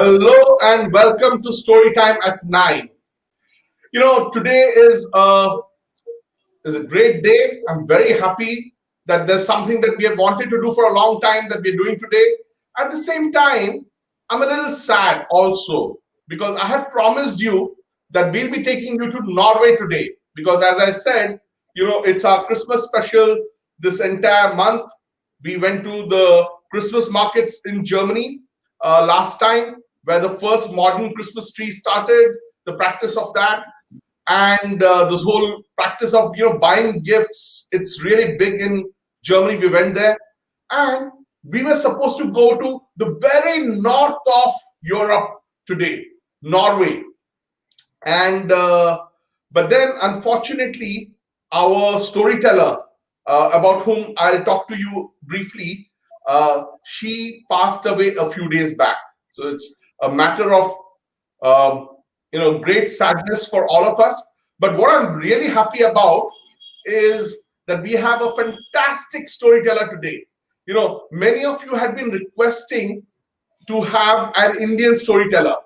Hello and welcome to Storytime at 9. Today is a great day. I'm very happy that there's something that we have wanted to do for a long time that we're doing today. At the same time, I'm a little sad also because I had promised you that we'll be taking you to Norway today because as I said, it's our Christmas special this entire month. We went to the Christmas markets in Germany last time, where the first modern Christmas tree started, the practice of that, and this whole practice of buying gifts. It's really big in Germany. We went there, and we were supposed to go to the very north of Europe today, Norway, and but then unfortunately, our storyteller, about whom I'll talk to you briefly, she passed away a few days back. So it's a matter of great sadness for all of us. But what I'm really happy about is that we have a fantastic storyteller today. Many of you had been requesting to have an Indian storyteller,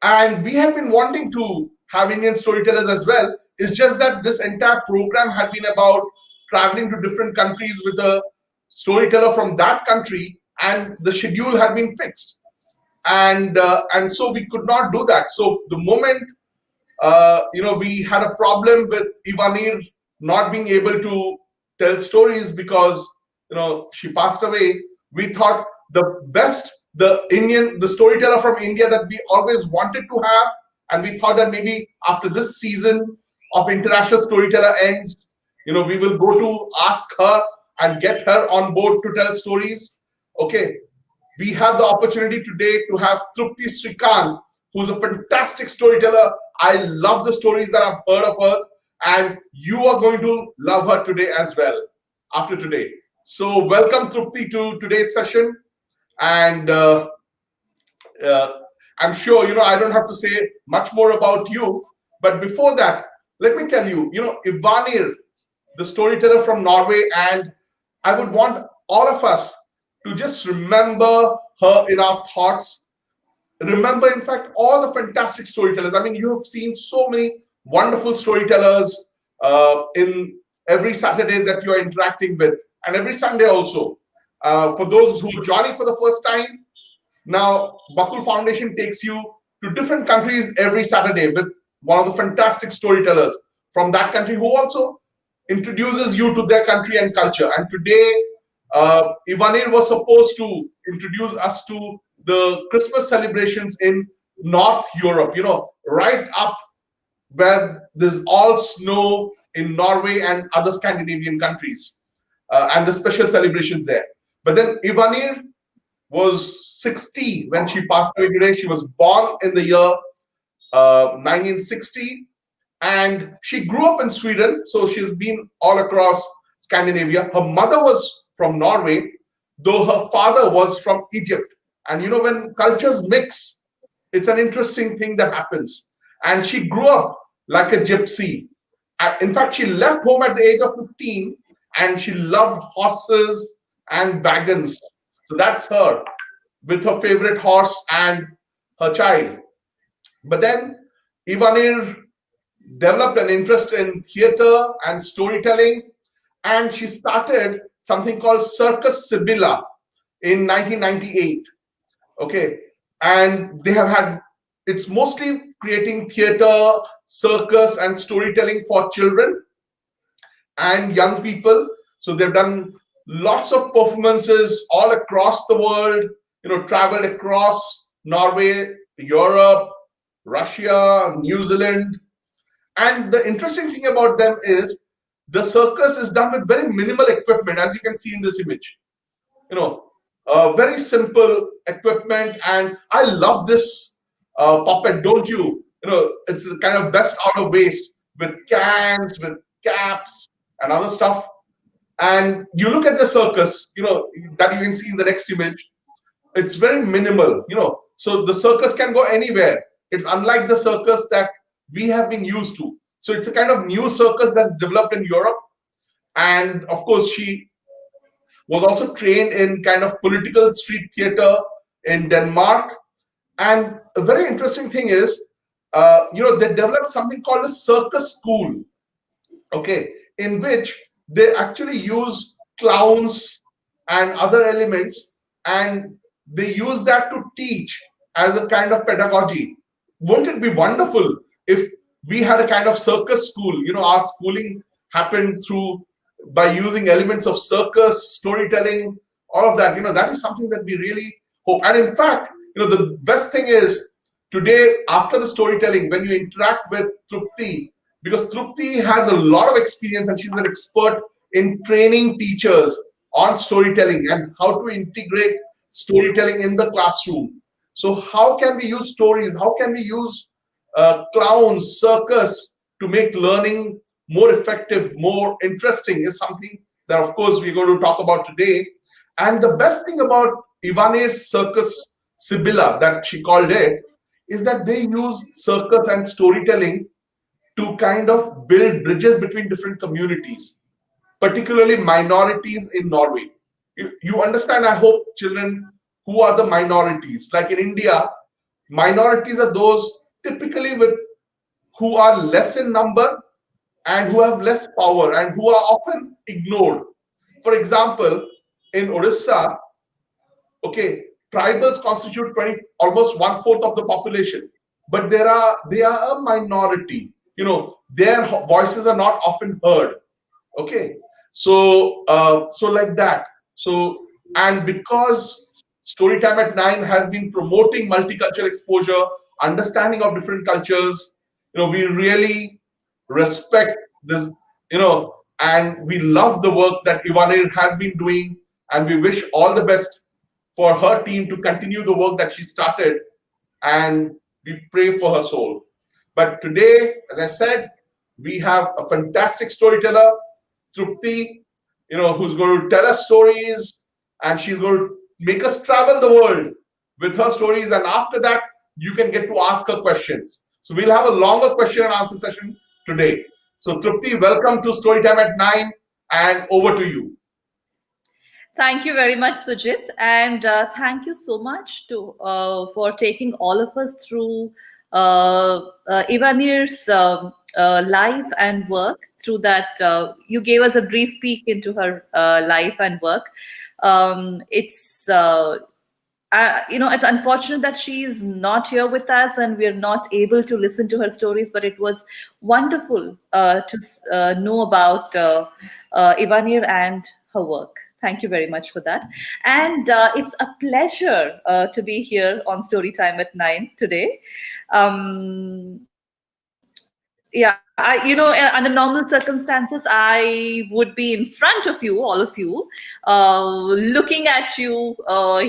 and we had been wanting to have Indian storytellers as well. It's just that this entire program had been about traveling to different countries with a storyteller from that country, and the schedule had been fixed, and so we could not do that. So the moment we had a problem with Ivanir not being able to tell stories because she passed away, we thought the storyteller from India that we always wanted to have, and we thought that maybe after this season of International Storyteller ends, we will go to ask her and get her on board to tell stories. Okay, we have the opportunity today to have Trupti Srikanth, who's a fantastic storyteller. I love the stories that I've heard of hers, and you are going to love her today as well after today. So welcome, Trupti, to today's session. And I'm sure, I don't have to say much more about you. But before that, let me tell you, Ivanir, the storyteller from Norway, and I would want all of us to just remember her in our thoughts. Remember, in fact, all the fantastic storytellers. I mean, you have seen so many wonderful storytellers in every Saturday that you are interacting with, and every Sunday also. For those who are joining for the first time, now Bakul Foundation takes you to different countries every Saturday with one of the fantastic storytellers from that country who also introduces you to their country and culture. And today, Ivanir was supposed to introduce us to the Christmas celebrations in North Europe, right up where there's all snow in Norway and other Scandinavian countries, and the special celebrations there. But then Ivanir was 60 when she passed away today. She was born in the year 1960, and she grew up in Sweden, so she's been all across Scandinavia. Her mother was from Norway, though her father was from Egypt. And when cultures mix, it's an interesting thing that happens. And she grew up like a gypsy. In fact, she left home at the age of 15, and she loved horses and wagons. So that's her, with her favorite horse and her child. But then Ivanir developed an interest in theater and storytelling, and she started something called Circus Sibylla in 1998. Okay, and they have had, it's mostly creating theater, circus, and storytelling for children and young people. So they've done lots of performances all across the world, traveled across Norway, Europe, Russia, New Zealand. And the interesting thing about them is the circus is done with very minimal equipment, as you can see in this image. Very simple equipment, and I love this puppet, don't you? It's kind of best out of waste, with cans, with caps, and other stuff. And you look at the circus, that you can see in the next image. It's very minimal, so the circus can go anywhere. It's unlike the circus that we have been used to. So it's a kind of new circus that's developed in Europe. And of course, she was also trained in kind of political street theater in Denmark. And a very interesting thing is, they developed something called a circus school, okay, in which they actually use clowns and other elements, and they use that to teach as a kind of pedagogy. Won't it be wonderful if we had a kind of circus school? Our schooling happened through by using elements of circus, storytelling, all of that. That is something that we really hope. And in fact, the best thing is today, after the storytelling, when you interact with Trupti, because Trupti has a lot of experience and she's an expert in training teachers on storytelling and how to integrate storytelling in the classroom. So, how can we use stories? How can we use clowns, circus to make learning more effective, more interesting is something that, of course, we're going to talk about today. And the best thing about Ivanir's circus Sibylla, that she called it, is that they use circus and storytelling to kind of build bridges between different communities, particularly minorities in Norway. You understand, I hope, children, who are the minorities. Like in India, minorities are those typically with who are less in number and who have less power and who are often ignored. For example, in Orissa, okay, tribals constitute 20, almost one fourth of the population, but they are a minority. Their voices are not often heard. Okay, so like that. So, and because Storytime at 9 has been promoting multicultural exposure, understanding of different cultures, we really respect this, and we love the work that Ivanir has been doing, and we wish all the best for her team to continue the work that she started, and we pray for her soul. But today, as I said, we have a fantastic storyteller, Trupti, who's going to tell us stories, and she's going to make us travel the world with her stories. And after that, you can get to ask her questions. So we'll have a longer question and answer session today. So Trupti, welcome to Storytime at 9, and over to you. Thank you very much, Sujit, and thank you so much for taking all of us through Ivanir's life and work. Through that, you gave us a brief peek into her life and work. It's it's unfortunate that she is not here with us and we're not able to listen to her stories, but it was wonderful to know about Ivanir and her work. Thank you very much for that. And it's a pleasure to be here on Storytime at 9 today. Under normal circumstances, I would be in front of you, all of you, looking at you,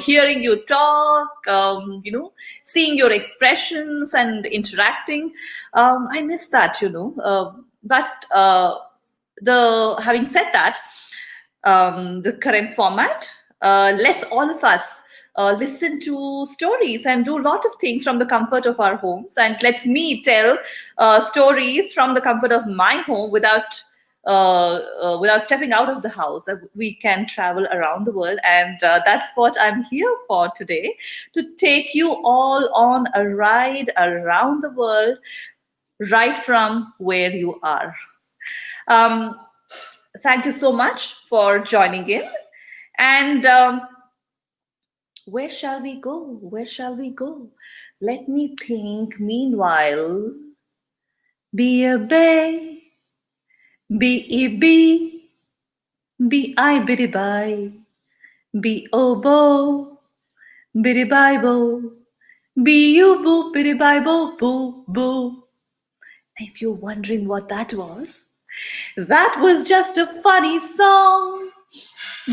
hearing you talk, seeing your expressions and interacting. I miss that, But having said that, the current format lets all of us listen to stories and do a lot of things from the comfort of our homes, and lets me tell stories from the comfort of my home without stepping out of the house. We can travel around the world, and that's what I'm here for today, to take you all on a ride around the world, right from where you are. Thank you so much for joining in. And where shall we go? Where shall we go? Let me think meanwhile. Be a bay, be e bee, be I biddy bye, be obo, biddy bye bo, be you boo, biddy bye bo, boo, boo. If you're wondering what that was just a funny song.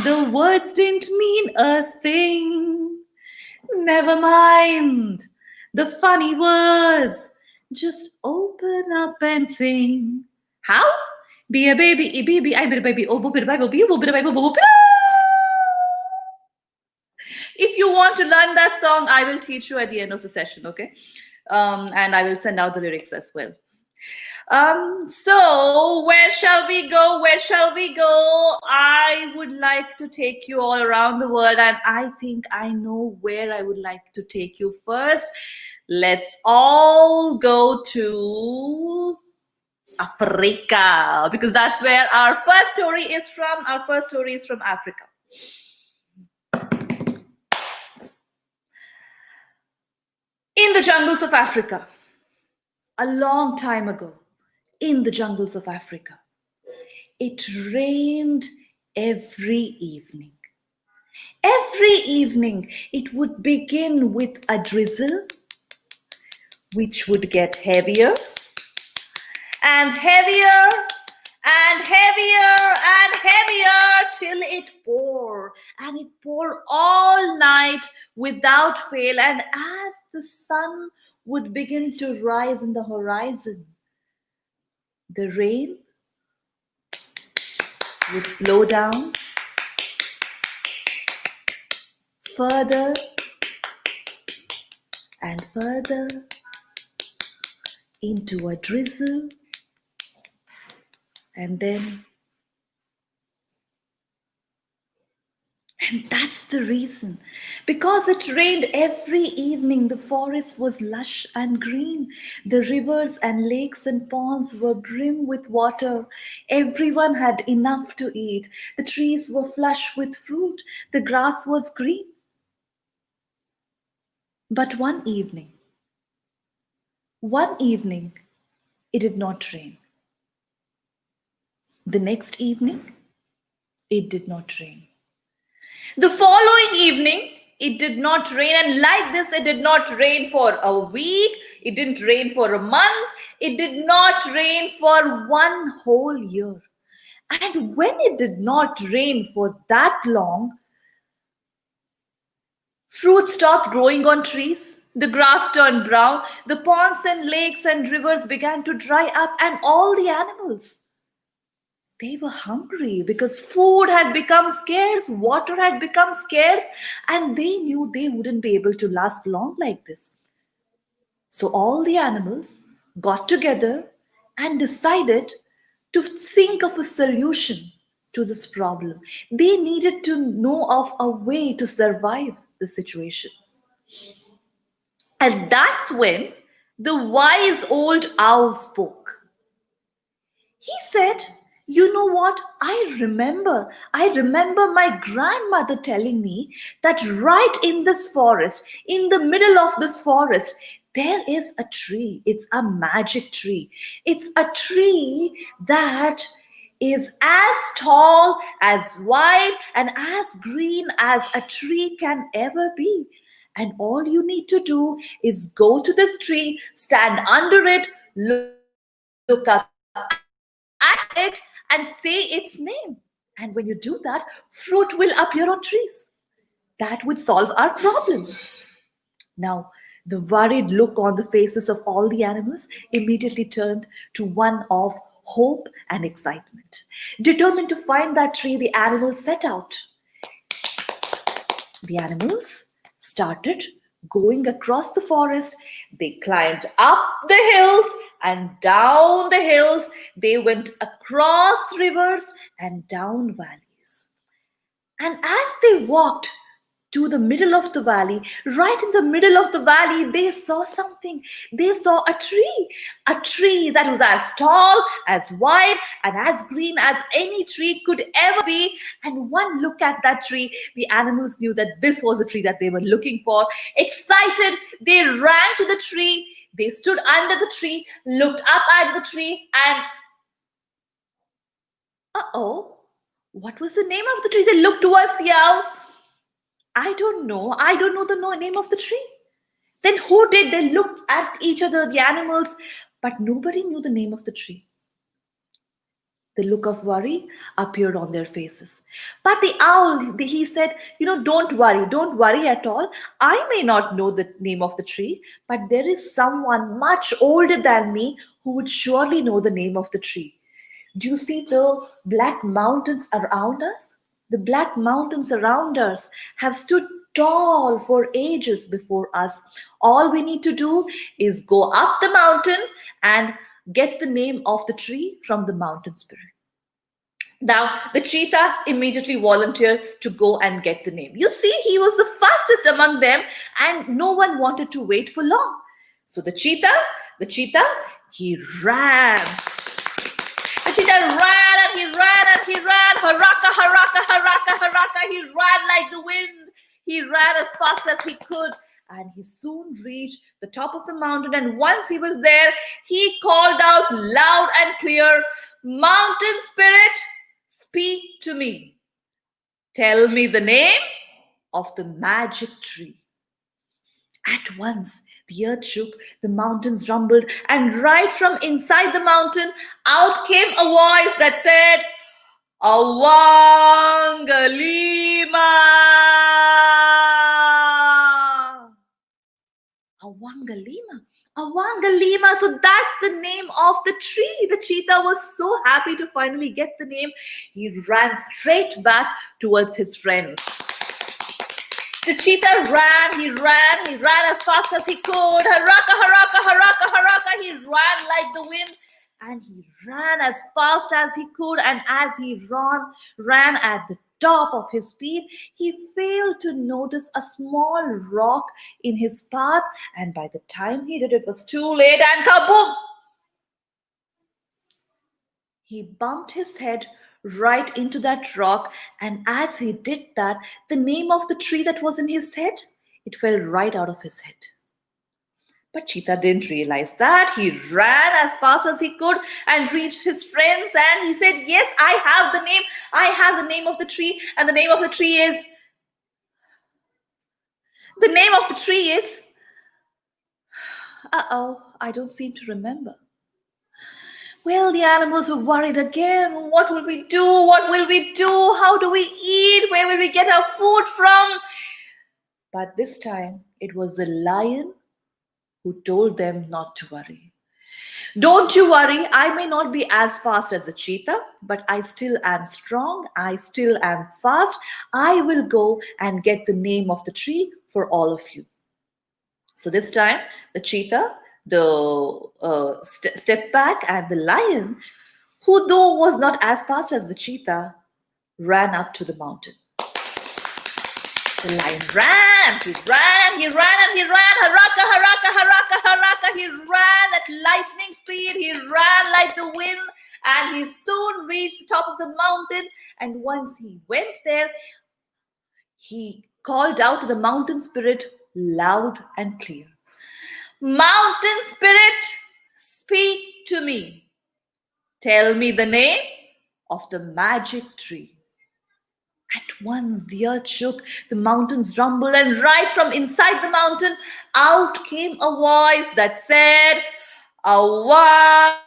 The words didn't mean a thing. Never mind the funny words. Just open up and sing. How? Be a baby, baby, I be a baby, oh, boo, be a baby, be a boo, be a baby, boo, boo. If you want to learn that song, I will teach you at the end of the session, okay? And I will send out the lyrics as well. So where shall we go? Where shall we go? I would like to take you all around the world, and I think I know where I would like to take you first. Let's all go to Africa, because that's where our first story is from. Our first story is from Africa. In the jungles of Africa, a long time ago, in the jungles of Africa, it rained every evening. Every evening, it would begin with a drizzle, which would get heavier and heavier and heavier and heavier till it poured. And it poured all night without fail. And as the sun would begin to rise in the horizon, the rain would slow down further and further into a drizzle, and that's the reason. Because it rained every evening, the forest was lush and green. The rivers and lakes and ponds were brim with water. Everyone had enough to eat. The trees were flush with fruit. The grass was green. But one evening, it did not rain. The next evening, it did not rain. The following evening, it did not rain. And like this, it did not rain for a week. It didn't rain for a month. It did not rain for one whole year. And when it did not rain for that long, fruit stopped growing on trees. The grass turned brown. The ponds and lakes and rivers began to dry up. And all the animals, they were hungry because food had become scarce, water had become scarce, and they knew they wouldn't be able to last long like this. So all the animals got together and decided to think of a solution to this problem. They needed to know of a way to survive the situation. And that's when the wise old owl spoke. He said, "You know what? I remember my grandmother telling me that right in this forest, in the middle of this forest, there is a tree. It's a magic tree. It's a tree that is as tall, as wide, and as green as a tree can ever be. And all you need to do is go to this tree, stand under it, look up at it, and say its name. And when you do that, fruit will appear on trees. That would solve our problem." Now, the worried look on the faces of all the animals immediately turned to one of hope and excitement. Determined to find that tree, the animals set out. The animals started going across the forest. They climbed up the hills and down the hills. They went across rivers and down valleys. And as they walked to the middle of the valley, right in the middle of the valley, they saw something. They saw a tree that was as tall, as wide, and as green as any tree could ever be. And one look at that tree, the animals knew that this was the tree that they were looking for. Excited, they ran to the tree. They stood under the tree, looked up at the tree, and what was the name of the tree? They looked towards the owl. I don't know the name of the tree. Then who did? They looked at each other, the animals, but nobody knew the name of the tree. The look of worry appeared on their faces. But the owl, he said, don't worry at all. I may not know the name of the tree, but there is someone much older than me who would surely know the name of the tree. Do you see the black mountains around us? The black mountains around us have stood tall for ages before us. All we need to do is go up the mountain and get the name of the tree from the mountain spirit. Now, the cheetah immediately volunteered to go and get the name. You see, he was the fastest among them, and no one wanted to wait for long. So the cheetah, he ran. The cheetah ran and he ran and he ran. Haraka, haraka, haraka, haraka. He ran like the wind. He ran as fast as he could. And he soon reached the top of the mountain. And once he was there, he called out loud and clear, "Mountain spirit, speak to me. Tell me the name of the magic tree." At once, the earth shook, the mountains rumbled, and right from inside the mountain, out came a voice that said, "Awangalima! Awangalima! Awangalima!" So that's the name of the tree. The cheetah was so happy to finally get the name. He ran straight back towards his friends. The cheetah ran, he ran as fast as he could. Haraka, haraka, haraka, haraka. He ran like the wind. And he ran as fast as he could. And as he ran at the top of his speed, he failed to notice a small rock in his path. And by the time he did, it was too late. And kaboom! He bumped his head right into that rock, and as he did that, the name of the tree that was in his head, it fell right out of his head. But Cheetah didn't realize that. He ran as fast as he could and reached his friends, and he said, "Yes, I have the name. I have the name of the tree, and the name of the tree is... The name of the tree is... I don't seem to remember." Well, the animals were worried again. What will we do? What will we do? How do we eat? Where will we get our food from? But this time, it was the lion who told them not to worry. "Don't you worry. I may not be as fast as the cheetah, but I still am strong. I still am fast. I will go and get the name of the tree for all of you." So this time, the cheetah, stepped back, and the lion, who though was not as fast as the cheetah, ran up to the mountain. The lion ran, he ran, he ran and he ran. Haraka, haraka, haraka, haraka. He ran at lightning speed. He ran like the wind, and he soon reached the top of the mountain. And once he went there, he called out to the mountain spirit loud and clear, "Mountain spirit, speak to me. Tell me the name of the magic tree." At once the earth shook, the mountains rumbled, and right from inside the mountain, out came a voice that said, "Awangalima!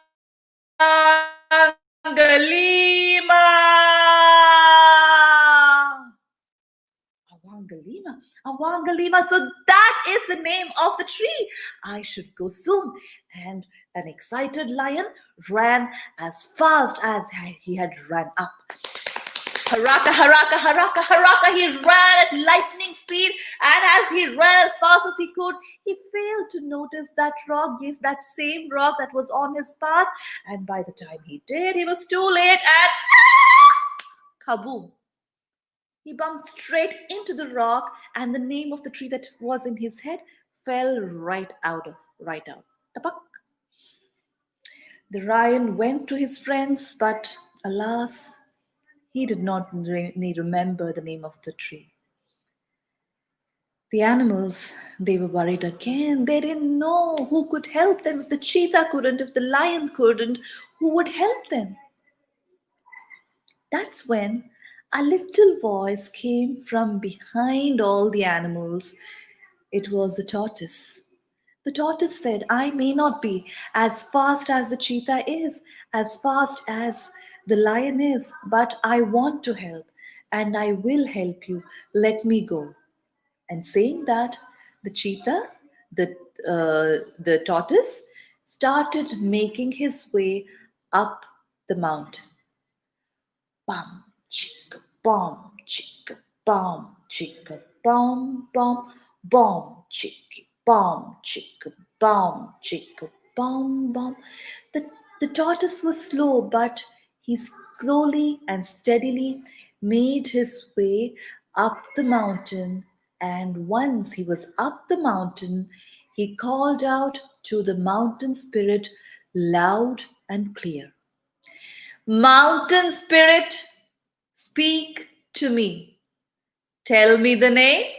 Awangalima, Awangalima." So that is the name of the tree. I should go soon. And an excited lion ran as fast as he had run up. Haraka, haraka, haraka, haraka. He ran at lightning speed. And as he ran as fast as he could, he failed to notice that rock, yes, that same rock that was on his path. And by the time he did, he was too late, and kaboom! He bumped straight into the rock, and the name of the tree that was in his head fell right out. Tapak. The lion went to his friends, but alas, he did not remember the name of the tree. The animals, they were worried again. They didn't know who could help them. If the cheetah couldn't, if the lion couldn't, who would help them? That's when a little voice came from behind all the animals. It was the tortoise. The tortoise said, "I may not be as fast as the cheetah is, as fast as the lion is, but I want to help, and I will help you. Let me go." And saying that, the cheetah, the tortoise, started making his way up the mountain. Bum, chicka, bum, chicka, bum, chicka, bum, bum, chicka, bum, chicka, bum, chicka, bum, bum. The The tortoise was slow, but he slowly and steadily made his way up the mountain. And once he was up the mountain, he called out to the mountain spirit loud and clear: Mountain spirit, speak to me. Tell me the name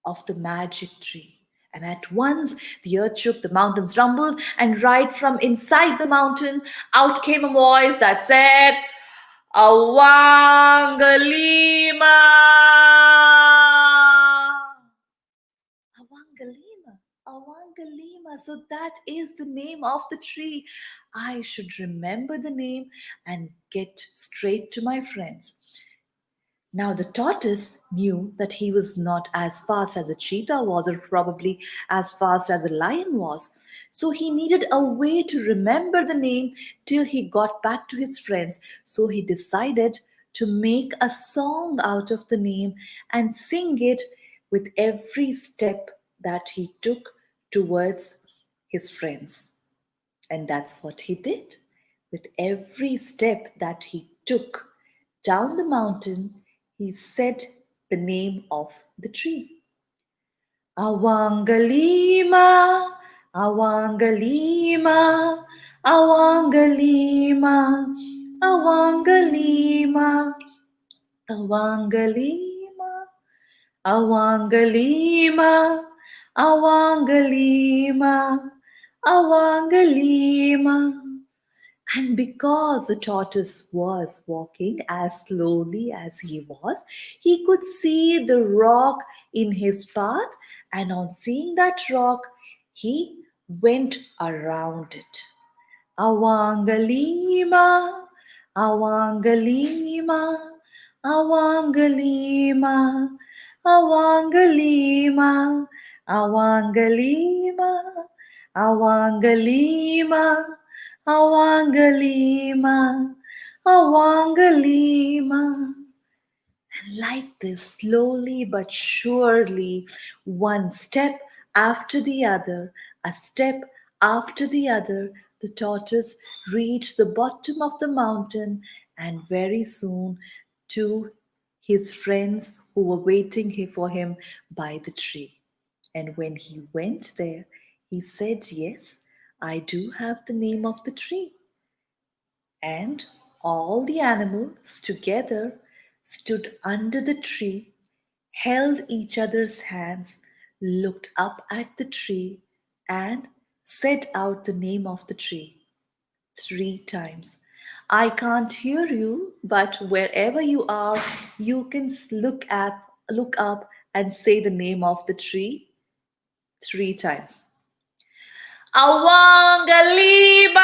of the magic tree. And at once the earth shook, the mountains rumbled, and right from inside the mountain out came a voice that said, Awangalima! Awangalima! Awangalima! So that is the name of the tree. I should remember the name and get straight to my friends. Now the tortoise knew that he was not as fast as a cheetah was, or probably as fast as a lion was. So he needed a way to remember the name till he got back to his friends. So he decided to make a song out of the name and sing it with every step that he took towards his friends. And that's what he did. With every step that he took down the mountain, he said the name of the tree. Awangalima, Awangalima, Awangalima, Awangalima, Awangalima, Awangalima, Awangalima, Awangalima. And because the tortoise was walking as slowly as he was, he could see the rock in his path, and on seeing that rock, he went around it. Awangalima, Awangalima, Awangalima, Awangalima, Awangalima, Awangalima, Awangalima, Awangalima. And like this, slowly but surely, one step after the other, a step after the other, the tortoise reached the bottom of the mountain and very soon to his friends who were waiting for him by the tree. And when he went there, he said, Yes, I do have the name of the tree. And all the animals together stood under the tree, held each other's hands, looked up at the tree, and said out the name of the tree 3 times. I can't hear you, but wherever you are, you can look up and say the name of the tree 3 times. Awangalima!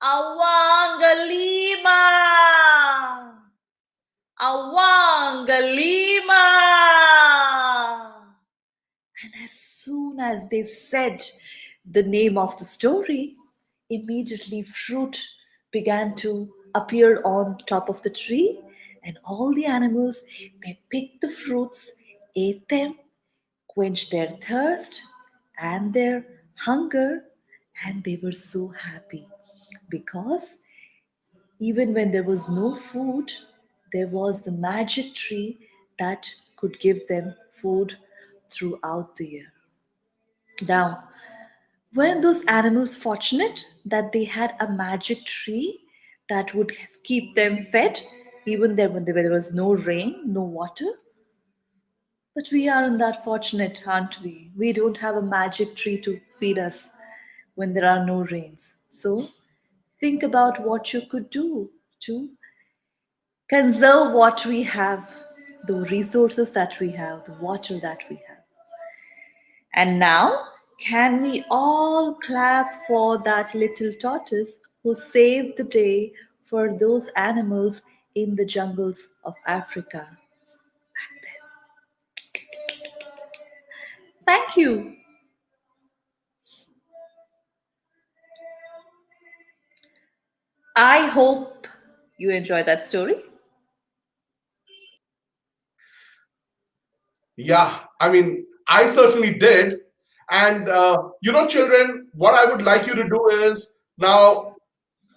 Awangalima! Awangalima! And as soon as they said the name of the story, immediately fruit began to appear on top of the tree, and all the animals they picked the fruits, ate them, quenched their thirst and their hunger, and they were so happy because even when there was no food, there was the magic tree that could give them food throughout the year. Now, weren't those animals fortunate that they had a magic tree that would keep them fed even there when there was no rain, no water? But we aren't that fortunate, aren't we? We don't have a magic tree to feed us when there are no rains. So think about what you could do to conserve what we have, the resources that we have, the water that we have. And now, can we all clap for that little tortoise who saved the day for those animals in the jungles of Africa? Thank you. I hope you enjoyed that story. Yeah, I mean, I certainly did. And children, what I would like you to do is, now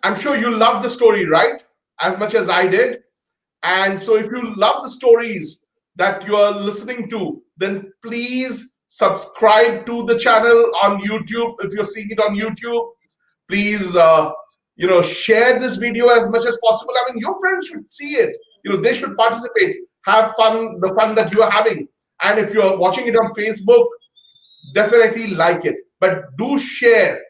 I'm sure you love the story, right? As much as I did. And so if you love the stories that you are listening to, then please subscribe to the channel on YouTube. If you're seeing it on YouTube, please share this video as much as possible. I mean, your friends should see it. They should participate, have fun, the fun that you are having. And if you're watching it on Facebook, definitely like it. But do share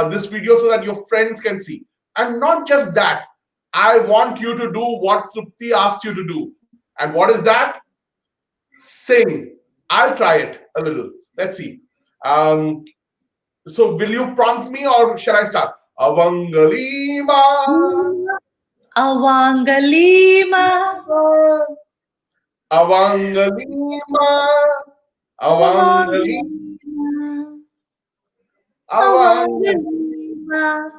this video so that your friends can see. And not just that, I want you to do what Trupti asked you to do. And what is that? Sing. I'll try it a little. Let's see. So will you prompt me or shall I start? Avangalima. Avangalima. Avangalima. Avangalima. Avangalima.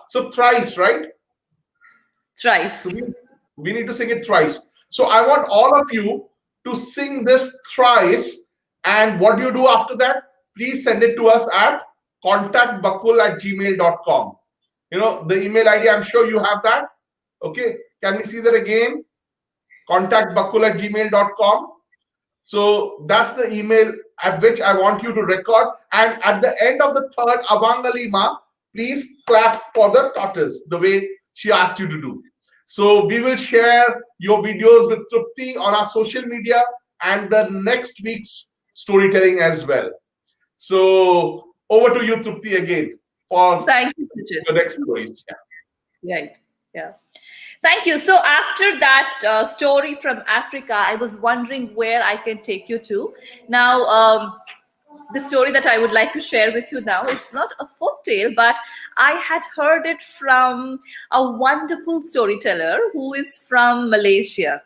So thrice, right? Thrice. So we need to sing it thrice. So I want all of you to sing this thrice. And what do you do after that? Please send it to us at contactbakul@gmail.com. The email ID, I'm sure you have that. Okay. Can we see that again? contactbakul@gmail.com. So that's the email at which I want you to record. And at the end of the third Avangalima, please clap for the tortoise the way she asked you to do. So we will share your videos with Trupti on our social media and the next week's storytelling as well. So over to you, Trupti, again for Thank you, Sujit. the next stories. Yeah. Right. Yeah. Thank you. So after that story from Africa, I was wondering where I can take you to. Now, the story that I would like to share with you now, it's not a folk tale, but I had heard it from a wonderful storyteller who is from Malaysia,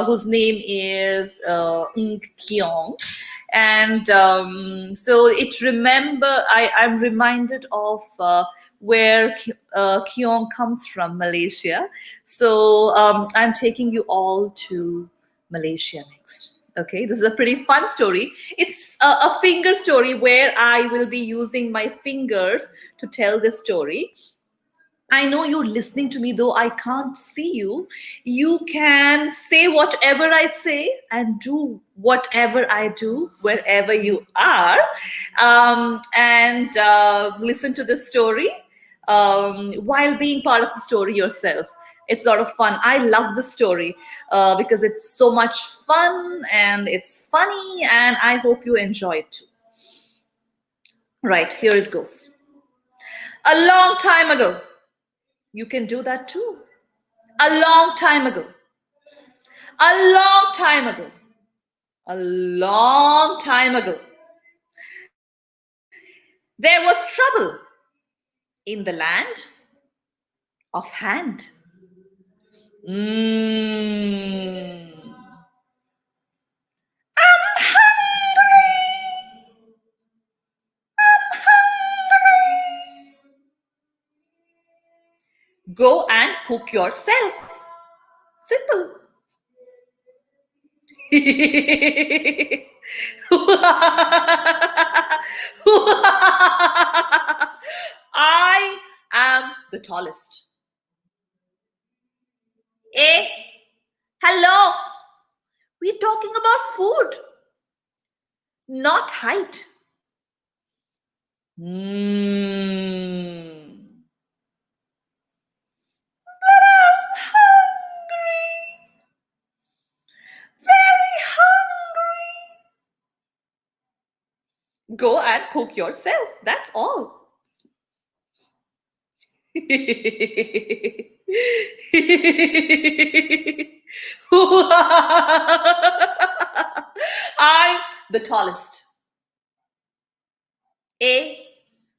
whose name is Ng Kiong. And so I'm reminded of where Kiong comes from, Malaysia. So I'm taking you all to Malaysia next. Okay, this is a pretty fun story. It's a finger story where I will be using my fingers to tell this story. I know you're listening to me, though I can't see you. You can say whatever I say and do whatever I do wherever you are, and listen to the story while being part of the story yourself. It's a lot of fun. I love the story because it's so much fun and it's funny, and I hope you enjoy it too. Right, here it goes. A long time ago. You can do that too. A long time ago. A long time ago. A long time ago. There was trouble in the land of hand. I'm hungry. I'm hungry. Go and cook yourself. Simple. I am the tallest. Eh? Hello? We're talking about food, not height. But I'm hungry. Very hungry. Go and cook yourself. That's all. I'm the tallest.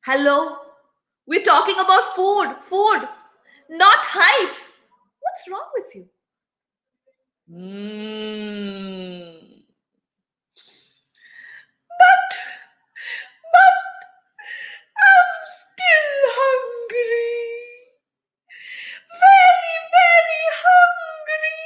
Hello? We're talking about food, not height. What's wrong with you? But I'm still hungry. Very, very hungry.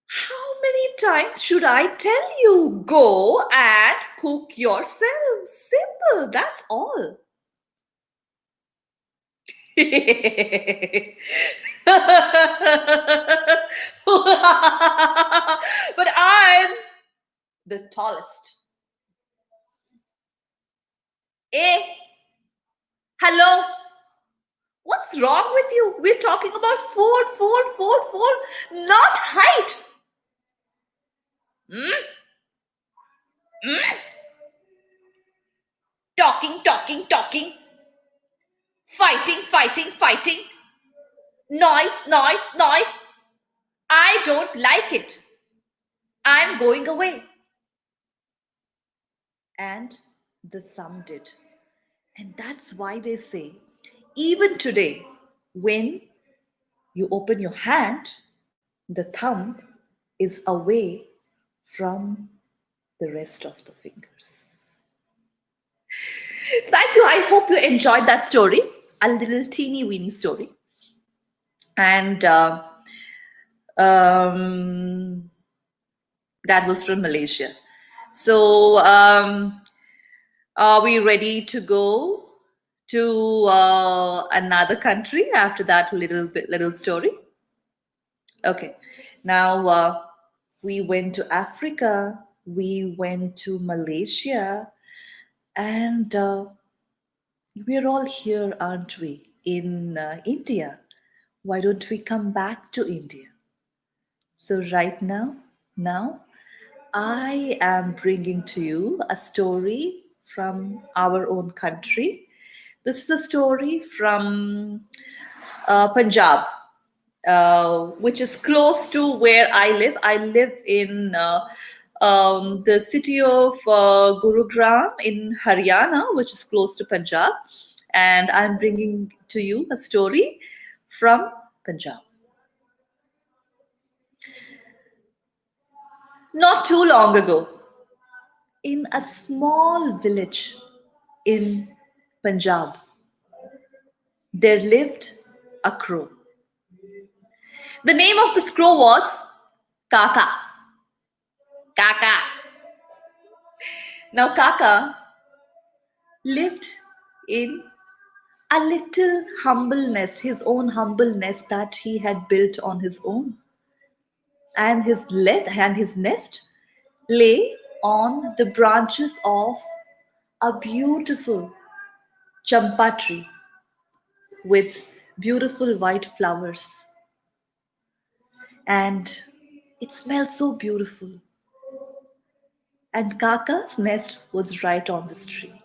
How many times should I tell you? Go and cook yourself. Simple, that's all. But I'm the tallest. Eh? Hello? What's wrong with you? We're talking about food, not height. Hmm? Hmm? Talking. Fighting. Noise. I don't like it. I'm going away. And the thumb did. And that's why they say, even today, when you open your hand, the thumb is away from the rest of the fingers. Thank you. I hope you enjoyed that story, a little teeny weeny story. And that was from Malaysia. So, are we ready to go to another country after that little story? Okay. Now we went to Africa, we went to Malaysia, and we're all here, aren't we? In India. Why don't we come back to India? So right now I am bringing to you a story from our own country. This is a story from Punjab, which is close to where I live. I live in the city of Gurugram in Haryana, which is close to Punjab. And I'm bringing to you a story from Punjab. Not too long ago, in a small village in Punjab, there lived a crow. The name of this crow was Kaka. Kaka. Now, Kaka lived in a little humble nest, his own humble nest that he had built on his own. And his nest lay on the branches of a beautiful champa tree with beautiful white flowers. And it smelled so beautiful. And Kaka's nest was right on this tree.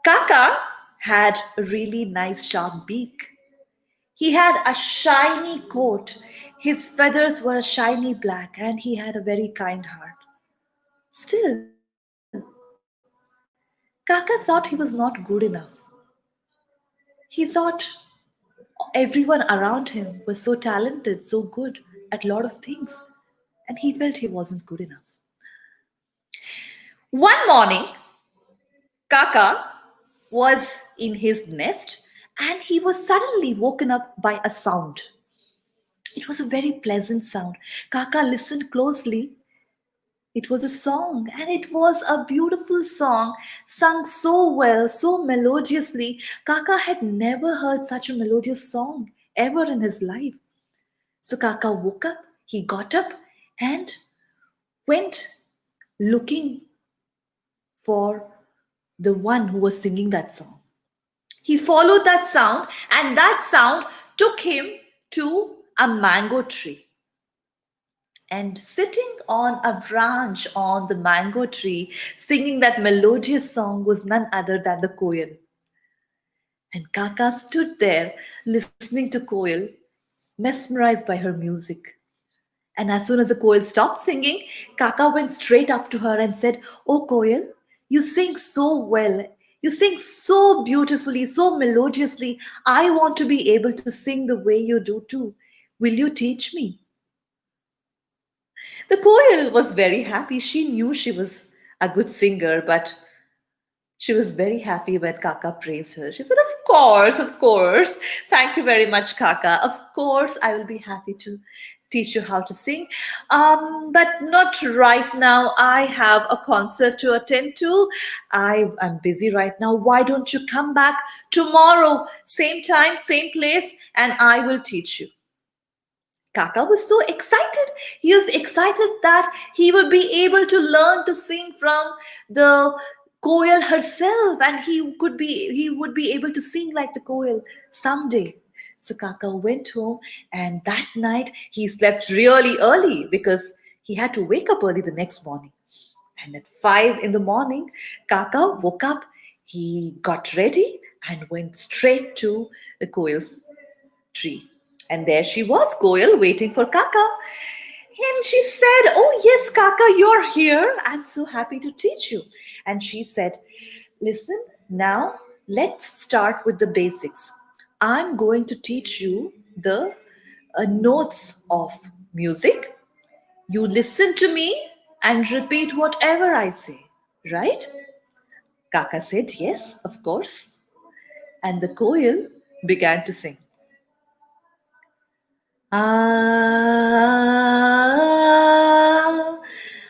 Kaka had a really nice sharp beak. He had a shiny coat. His feathers were a shiny black, and he had a very kind heart. Still, Kaka thought he was not good enough. He thought everyone around him was so talented, so good at a lot of things, and he felt he wasn't good enough. One morning, Kaka was in his nest and he was suddenly woken up by a sound. It was a very pleasant sound. Kaka listened closely. It was a song, and it was a beautiful song, sung so well, so melodiously. Kaka had never heard such a melodious song ever in his life. So Kaka woke up, he got up and went looking for the one who was singing that song. He followed that sound, and that sound took him to a mango tree. And sitting on a branch on the mango tree, singing that melodious song, was none other than the koel. And Kaka stood there listening to koel, mesmerized by her music. And as soon as the koel stopped singing, Kaka went straight up to her and said, "Oh, koel, you sing so well. You sing so beautifully, so melodiously. I want to be able to sing the way you do too. Will you teach me?" The koel was very happy. She knew she was a good singer, but she was very happy when Kaka praised her. She said, "Of course, of course. Thank you very much, Kaka. Of course, I will be happy to teach you how to sing. But not right now. I have a concert to attend to. I am busy right now. Why don't you come back tomorrow, same time, same place, and I will teach you. Kaka was so excited. He was excited that he would be able to learn to sing from the koel herself, and he would be able to sing like the koel someday. So Kaka went home, and that night he slept really early because he had to wake up early the next morning. And at 5 in the morning, Kaka woke up. He got ready and went straight to the koel's tree. And there she was, Koel, waiting for Kaka. And she said, "Oh, yes, Kaka, you're here. I'm so happy to teach you." And she said, "Listen, now let's start with the basics. I'm going to teach you the notes of music. You listen to me and repeat whatever I say, right?" Kaka said, "Yes, of course." And the Koel began to sing. Ah,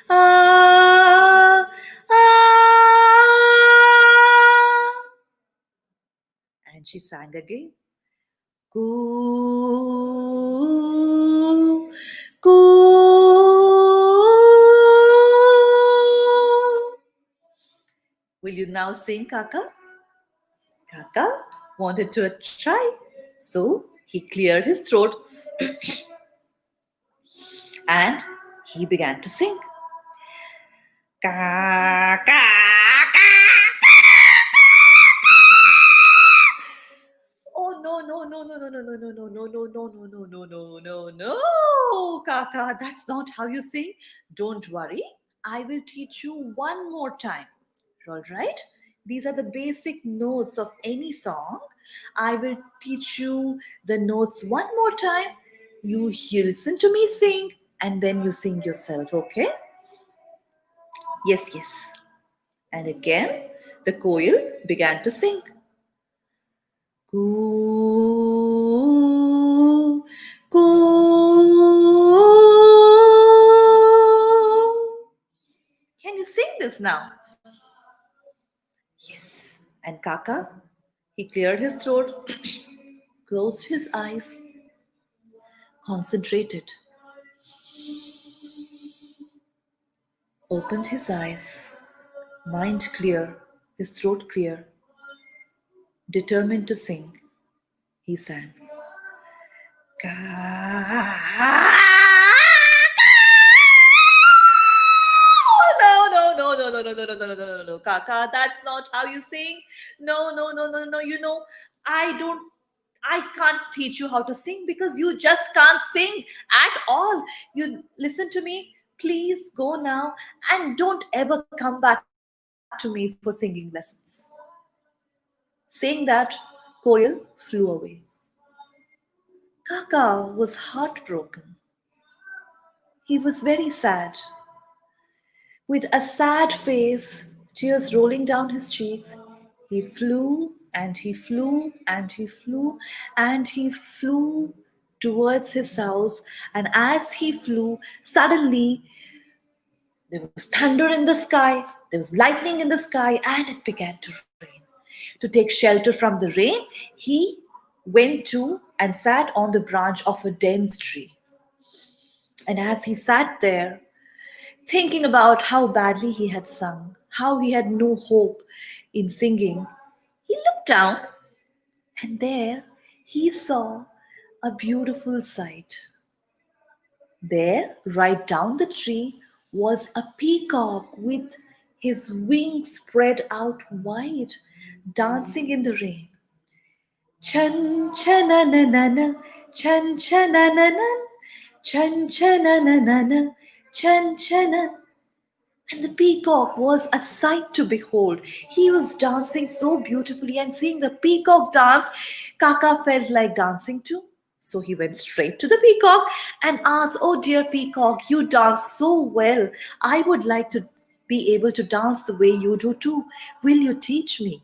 ah, ah. And she sang again. Coo, coo. Will you now sing, Kaka? Kaka wanted to try. So he cleared his throat and he began to sing. Ka, ka, ka. Oh no, no, no, no, no, no, no, no, no, no, no, no, no, no, no, no, no, no, Kaka, that's not how you sing. Don't worry, I will teach you one more time. All right? These are the basic notes of any song. I will teach you the notes one more time. You listen to me sing and then you sing yourself, okay? Yes, yes. And again, the koel began to sing. Coo, coo. Can you sing this now? Yes. And Kaka, he cleared his throat, closed his eyes, concentrated, opened his eyes, mind clear, his throat clear, determined to sing. He sang. Ka. No, no, no, no, no, no, no, no, no, no, no, no, no, Kaka, that's not how you sing. No, no, no, no, no. You know, I can't teach you how to sing because you just can't sing at all. You listen to me. Please go now and don't ever come back to me for singing lessons. Saying that, Koel flew away. Kaka was heartbroken. He was very sad. With a sad face, tears rolling down his cheeks, he flew and he flew and he flew and he flew towards his house. And as he flew, suddenly there was thunder in the sky, there was lightning in the sky, and it began to rain. To take shelter from the rain, he went to and sat on the branch of a dense tree. And as he sat there, thinking about how badly he had sung, how he had no hope in singing, he looked down and there he saw a beautiful sight. There, right down the tree, was a peacock with his wings spread out wide, dancing in the rain. Chan chananana, chan chanananan, chan chananana, chan chanan. And the peacock was a sight to behold. He was dancing so beautifully, and seeing the peacock dance, Kaka felt like dancing too. So he went straight to the peacock and asked, "Oh, dear peacock, you dance so well. I would like to be able to dance the way you do too. Will you teach me?"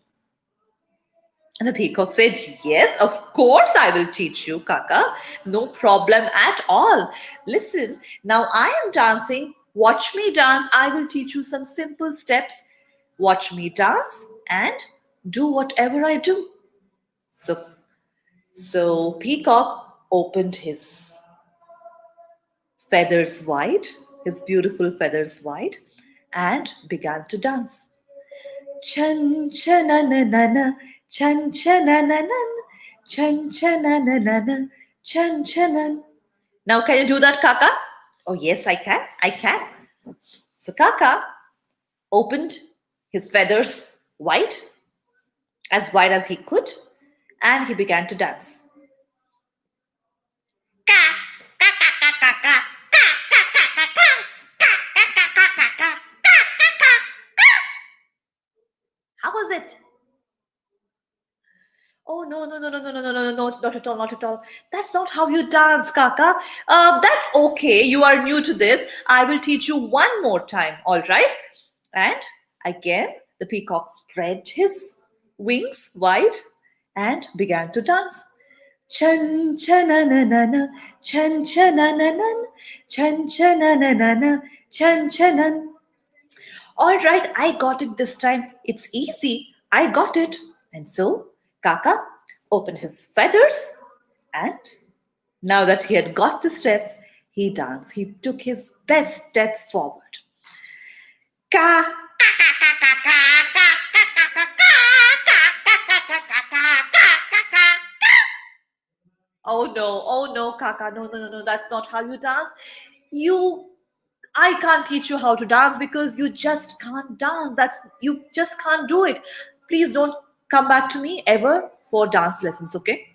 And the peacock said, yes, of course I will teach you, Kaka. No problem at all. Listen, now I am dancing. Watch me dance. I will teach you some simple steps. Watch me dance and do whatever I do. So, so Peacock opened his feathers wide, his beautiful feathers wide, and began to dance. Chan chananana, chan chanananan, chan chananana, chan chanan. Now, can you do that, Kaka? Oh, yes, I can. I can. So, Kaka opened his feathers wide as he could, and he began to dance. How was it? Oh no, no, no, no, no, no, no, no, no, not at all, not at all. That's not how you dance, Kaka. That's okay. You are new to this. I will teach you one more time, all right? And again, the peacock spread his wings wide and began to dance. Chan chananana, chan chanananan, chan chananana, chan chanan. All right, I got it this time. It's easy. I got it. And so Kaka opened his feathers, and now that he had got the steps, he danced. He took his best step forward. Ka. Oh no, Kaka. No, no, no, no. That's not how you dance. You I can't teach you how to dance because you just can't dance. You just can't do it. Please don't come back to me ever for dance lessons, okay?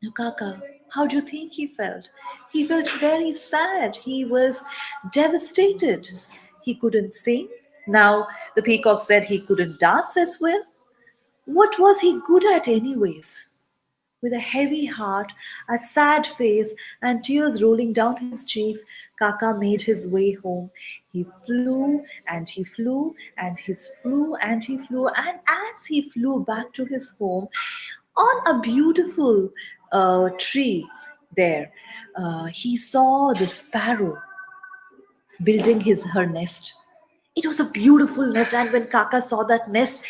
No, Kaka, how do you think he felt? He felt very sad. He was devastated. He couldn't sing. Now, the peacock said he couldn't dance as well. What was he good at, anyways? With a heavy heart, a sad face, and tears rolling down his cheeks, Kaka made his way home. He flew and he flew and he flew and he flew, and as he flew back to his home, on a beautiful tree there, he saw the sparrow building her nest. It was a beautiful nest, and when Kaka saw that nest,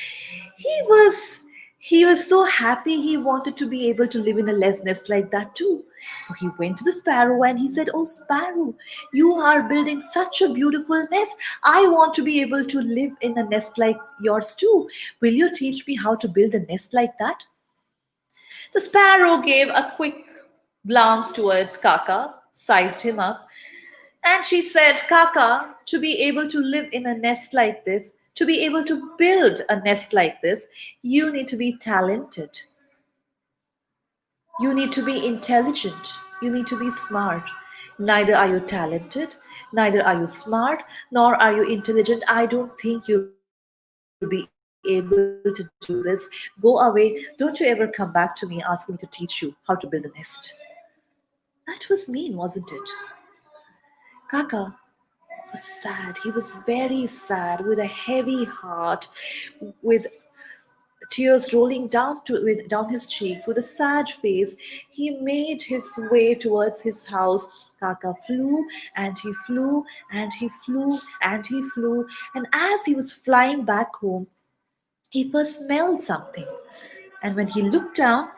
he was he was so happy. He wanted to be able to live in a nest like that too. So he went to the sparrow and he said, "Oh sparrow, you are building such a beautiful nest. I want to be able to live in a nest like yours too. Will you teach me how to build a nest like that?" The sparrow gave a quick glance towards Kaka, sized him up, and she said, Kaka, to be able to live in a nest like this, to be able to build a nest like this, you need to be talented. You need to be intelligent. You need to be smart. Neither are you talented, neither are you smart, nor are you intelligent. I don't think you'll be able to do this. Go away. Don't you ever come back to me asking me to teach you how to build a nest. That was mean, wasn't it? Kaka was sad. He was very sad, with a heavy heart, with tears rolling down his cheeks. With a sad face, he made his way towards his house. Kaka flew and he flew and he flew and he flew, and as he was flying back home, he first smelled something. And when he looked down,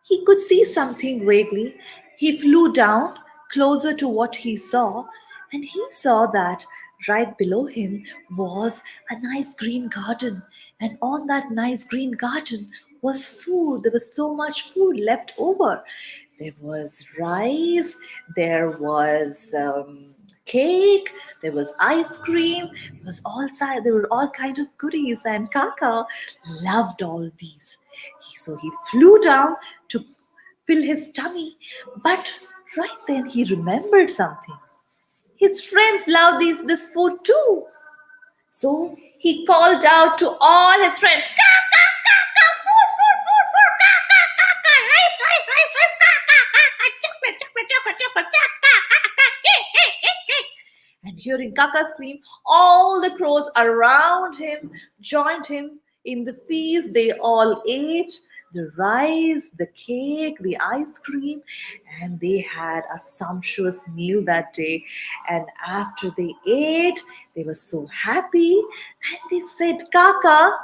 he could see something vaguely. He flew down closer to what he saw, and he saw that right below him was a nice green garden. And on that nice green garden was food. There was so much food left over. There was rice, there was cake, there was ice cream, there were all kind of goodies, and Kaka loved all these. So he flew down to fill his tummy, but right then he remembered something. His friends love this food too. So he called out to all his friends, "Ka, ka, ka, ka, food, food, food, food, ka, ka, ka, ka, rice, rice, rice, rice, ka, ka, ka, ka, chocolate, chocolate, chocolate, chocolate, ka, ka, ka, ka, cake, cake, cake, cake." And hearing Kaka scream, all the crows around him joined him In the feast, they all ate the rice, the cake, the ice cream, and they had a sumptuous meal that day. And after they ate, they were so happy and they said, Kaka,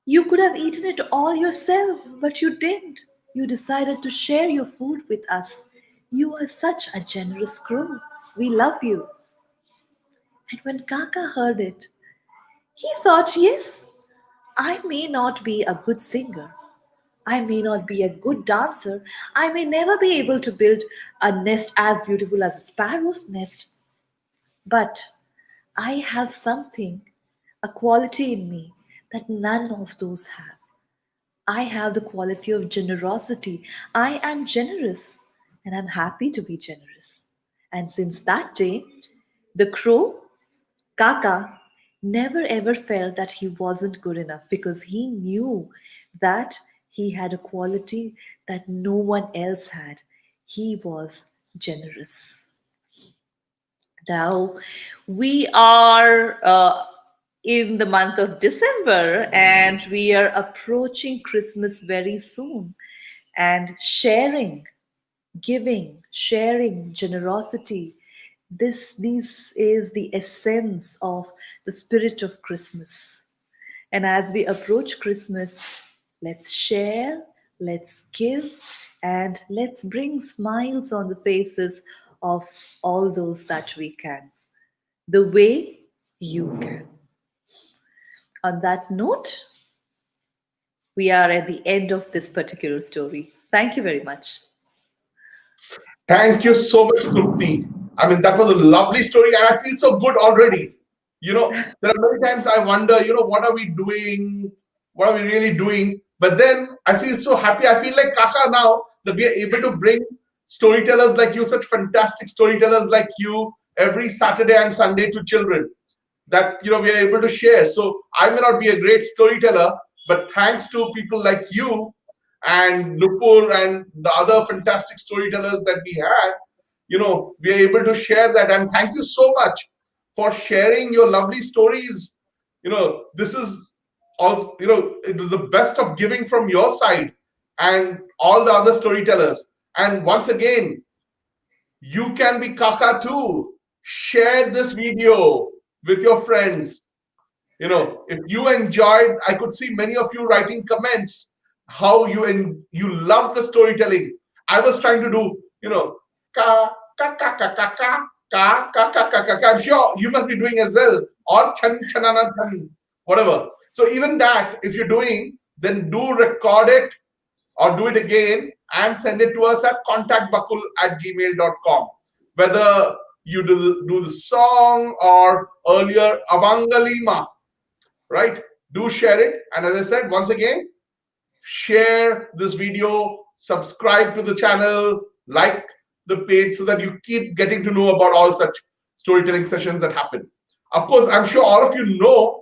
you could have eaten it all yourself, but you didn't. You decided to share your food with us. You are such a generous crow. We love you. And when Kaka heard it, he thought, yes, I may not be a good singer. I may not be a good dancer. I may never be able to build a nest as beautiful as a sparrow's nest. But I have something, a quality in me that none of those have. I have the quality of generosity. I am generous and I'm happy to be generous. And since that day, the crow, Kaka, never ever felt that he wasn't good enough because he knew that he had a quality that no one else had. He was generous. Now, we are in the month of December and we are approaching Christmas very soon. And sharing, generosity, this is the essence of the spirit of Christmas. And as we approach Christmas, let's share, let's give, and let's bring smiles on the faces of all those that we can, the way you can. On that note, we are at the end of this particular story. Thank you very much. Thank you so much, Trupti. I mean, that was a lovely story, and I feel so good already. There are many times I wonder, what are we doing? What are we really doing? But then I feel so happy. I feel like Kaka now that we are able to bring storytellers like you, such fantastic storytellers like you, every Saturday and Sunday to children that we are able to share. So I may not be a great storyteller, but thanks to people like you and Nupur and the other fantastic storytellers that we had, we are able to share that. And thank you so much for sharing your lovely stories. This is all, it was the best of giving from your side and all the other storytellers. And once again, you can be Kaka too. Share this video with your friends. If you enjoyed, I could see many of you writing comments how you love the storytelling. I was trying to do, ka ka ka ka ka ka ka ka ka ka ka. I'm sure you must be doing as well, or chan chanana chan, whatever. So even that, if you're doing, then do record it or do it again and send it to us at contactbakul@gmail.com. Whether you do the song or earlier Avangalima, right? Do share it. And as I said, once again, share this video, subscribe to the channel, like the page so that you keep getting to know about all such storytelling sessions that happen. Of course, I'm sure all of you know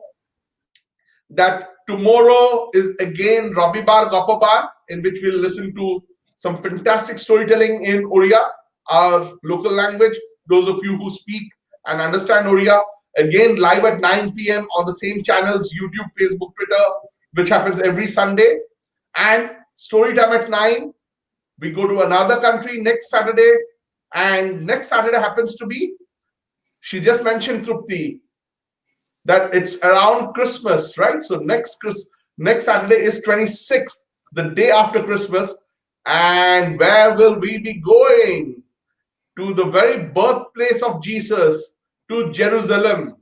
that tomorrow is again Rabibar Gapabar, in which we'll listen to some fantastic storytelling in Oriya, our local language. Those of you who speak and understand Oriya, again live at 9 p.m. on the same channels, YouTube, Facebook, Twitter, which happens every Sunday. And Storytime at 9. We go to another country next Saturday. And next Saturday happens to be, she just mentioned, Trupti, that it's around Christmas, right? So next Saturday is 26th, the day after Christmas. And where will we be going? To the very birthplace of Jesus, to Jerusalem,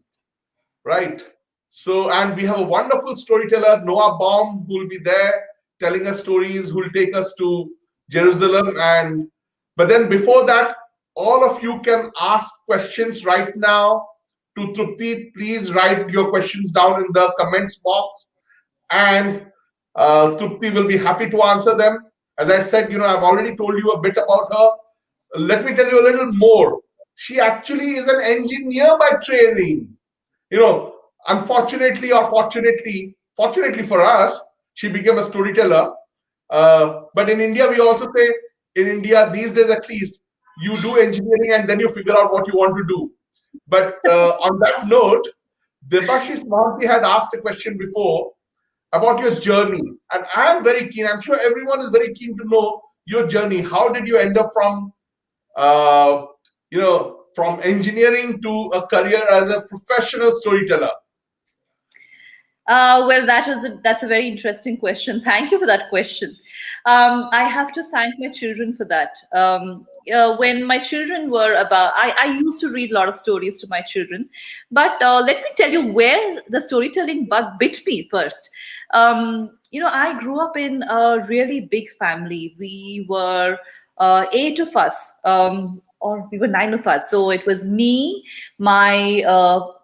right? So, and we have a wonderful storyteller, Noah Baum, who will be there telling us stories, who will take us to Jerusalem. But then before that, all of you can ask questions right now to Trupti. Please write your questions down in the comments box, and Trupti will be happy to answer them. As I said, I've already told you a bit about her. Let me tell you a little more. She actually is an engineer by training. Unfortunately or fortunately for us, she became a storyteller. But in India, we also say, in India these days at least, you do engineering and then you figure out what you want to do. But on that note, Debashis Mohanty had asked a question before about your journey. And I am very keen, I'm sure everyone is very keen to know your journey. How did you end up from, uh, from engineering to a career as a professional storyteller? Well, that's a very interesting question. Thank you for that question. I have to thank my children for that. When my children were about, I used to read a lot of stories to my children. But let me tell you where the storytelling bug bit me first. I grew up in a really big family. We were eight of us. Or we were nine of us. So it was me, my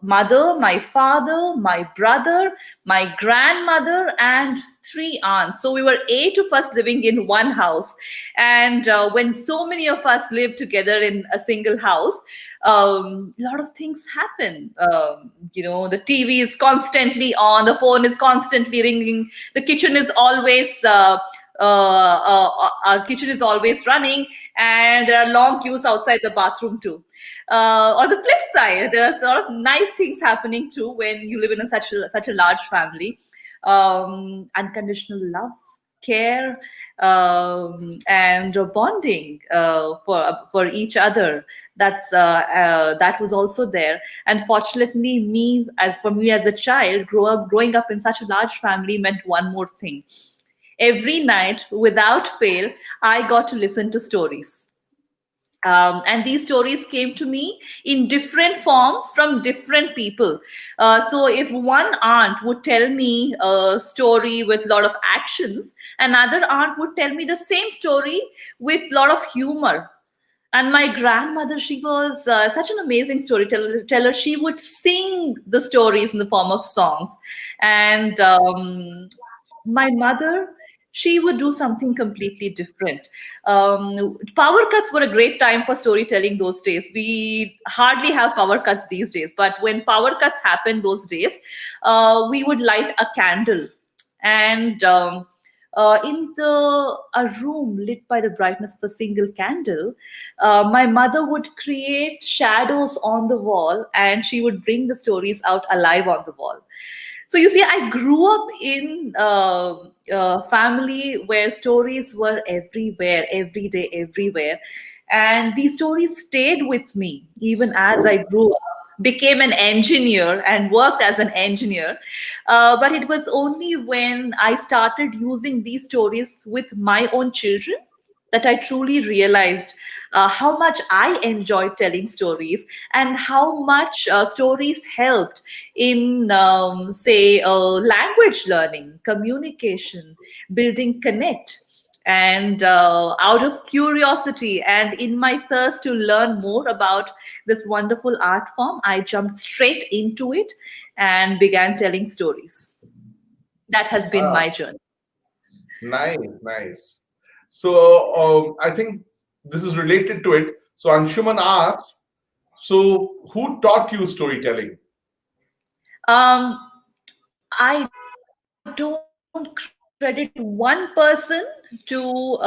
mother, my father, my brother, my grandmother, and three aunts. So we were eight of us living in one house. And when so many of us live together in a single house, a lot of things happen. The TV is constantly on, the phone is constantly ringing, the kitchen is always. Our kitchen is always running, and there are long queues outside the bathroom too. On the flip side, there are sort of nice things happening too when you live in such a large family. Unconditional love, care, and bonding for each other. That was also there. And fortunately, me as a child, growing up in such a large family meant one more thing. Every night, without fail, I got to listen to stories. And these stories came to me in different forms from different people. So if one aunt would tell me a story with a lot of actions, another aunt would tell me the same story with a lot of humor. And my grandmother, she was such an amazing storyteller. She would sing the stories in the form of songs. And my mother, she would do something completely different. Power cuts were a great time for storytelling those days. We hardly have power cuts these days, but when power cuts happened those days, we would light a candle, and in a room lit by the brightness of a single candle, my mother would create shadows on the wall, and she would bring the stories out alive on the wall. So you see, I grew up in a family where stories were everywhere, every day, everywhere. And these stories stayed with me even as I grew up, became an engineer and worked as an engineer. But it was only when I started using these stories with my own children that I truly realized how much I enjoyed telling stories, and how much stories helped in, say, language learning, communication, building connect. And out of curiosity and in my thirst to learn more about this wonderful art form, I jumped straight into it and began telling stories. That has been Ah, my journey. nice, nice. So I think this is related to it. So Anshuman asks, so who taught you storytelling? Um, I don't credit one person to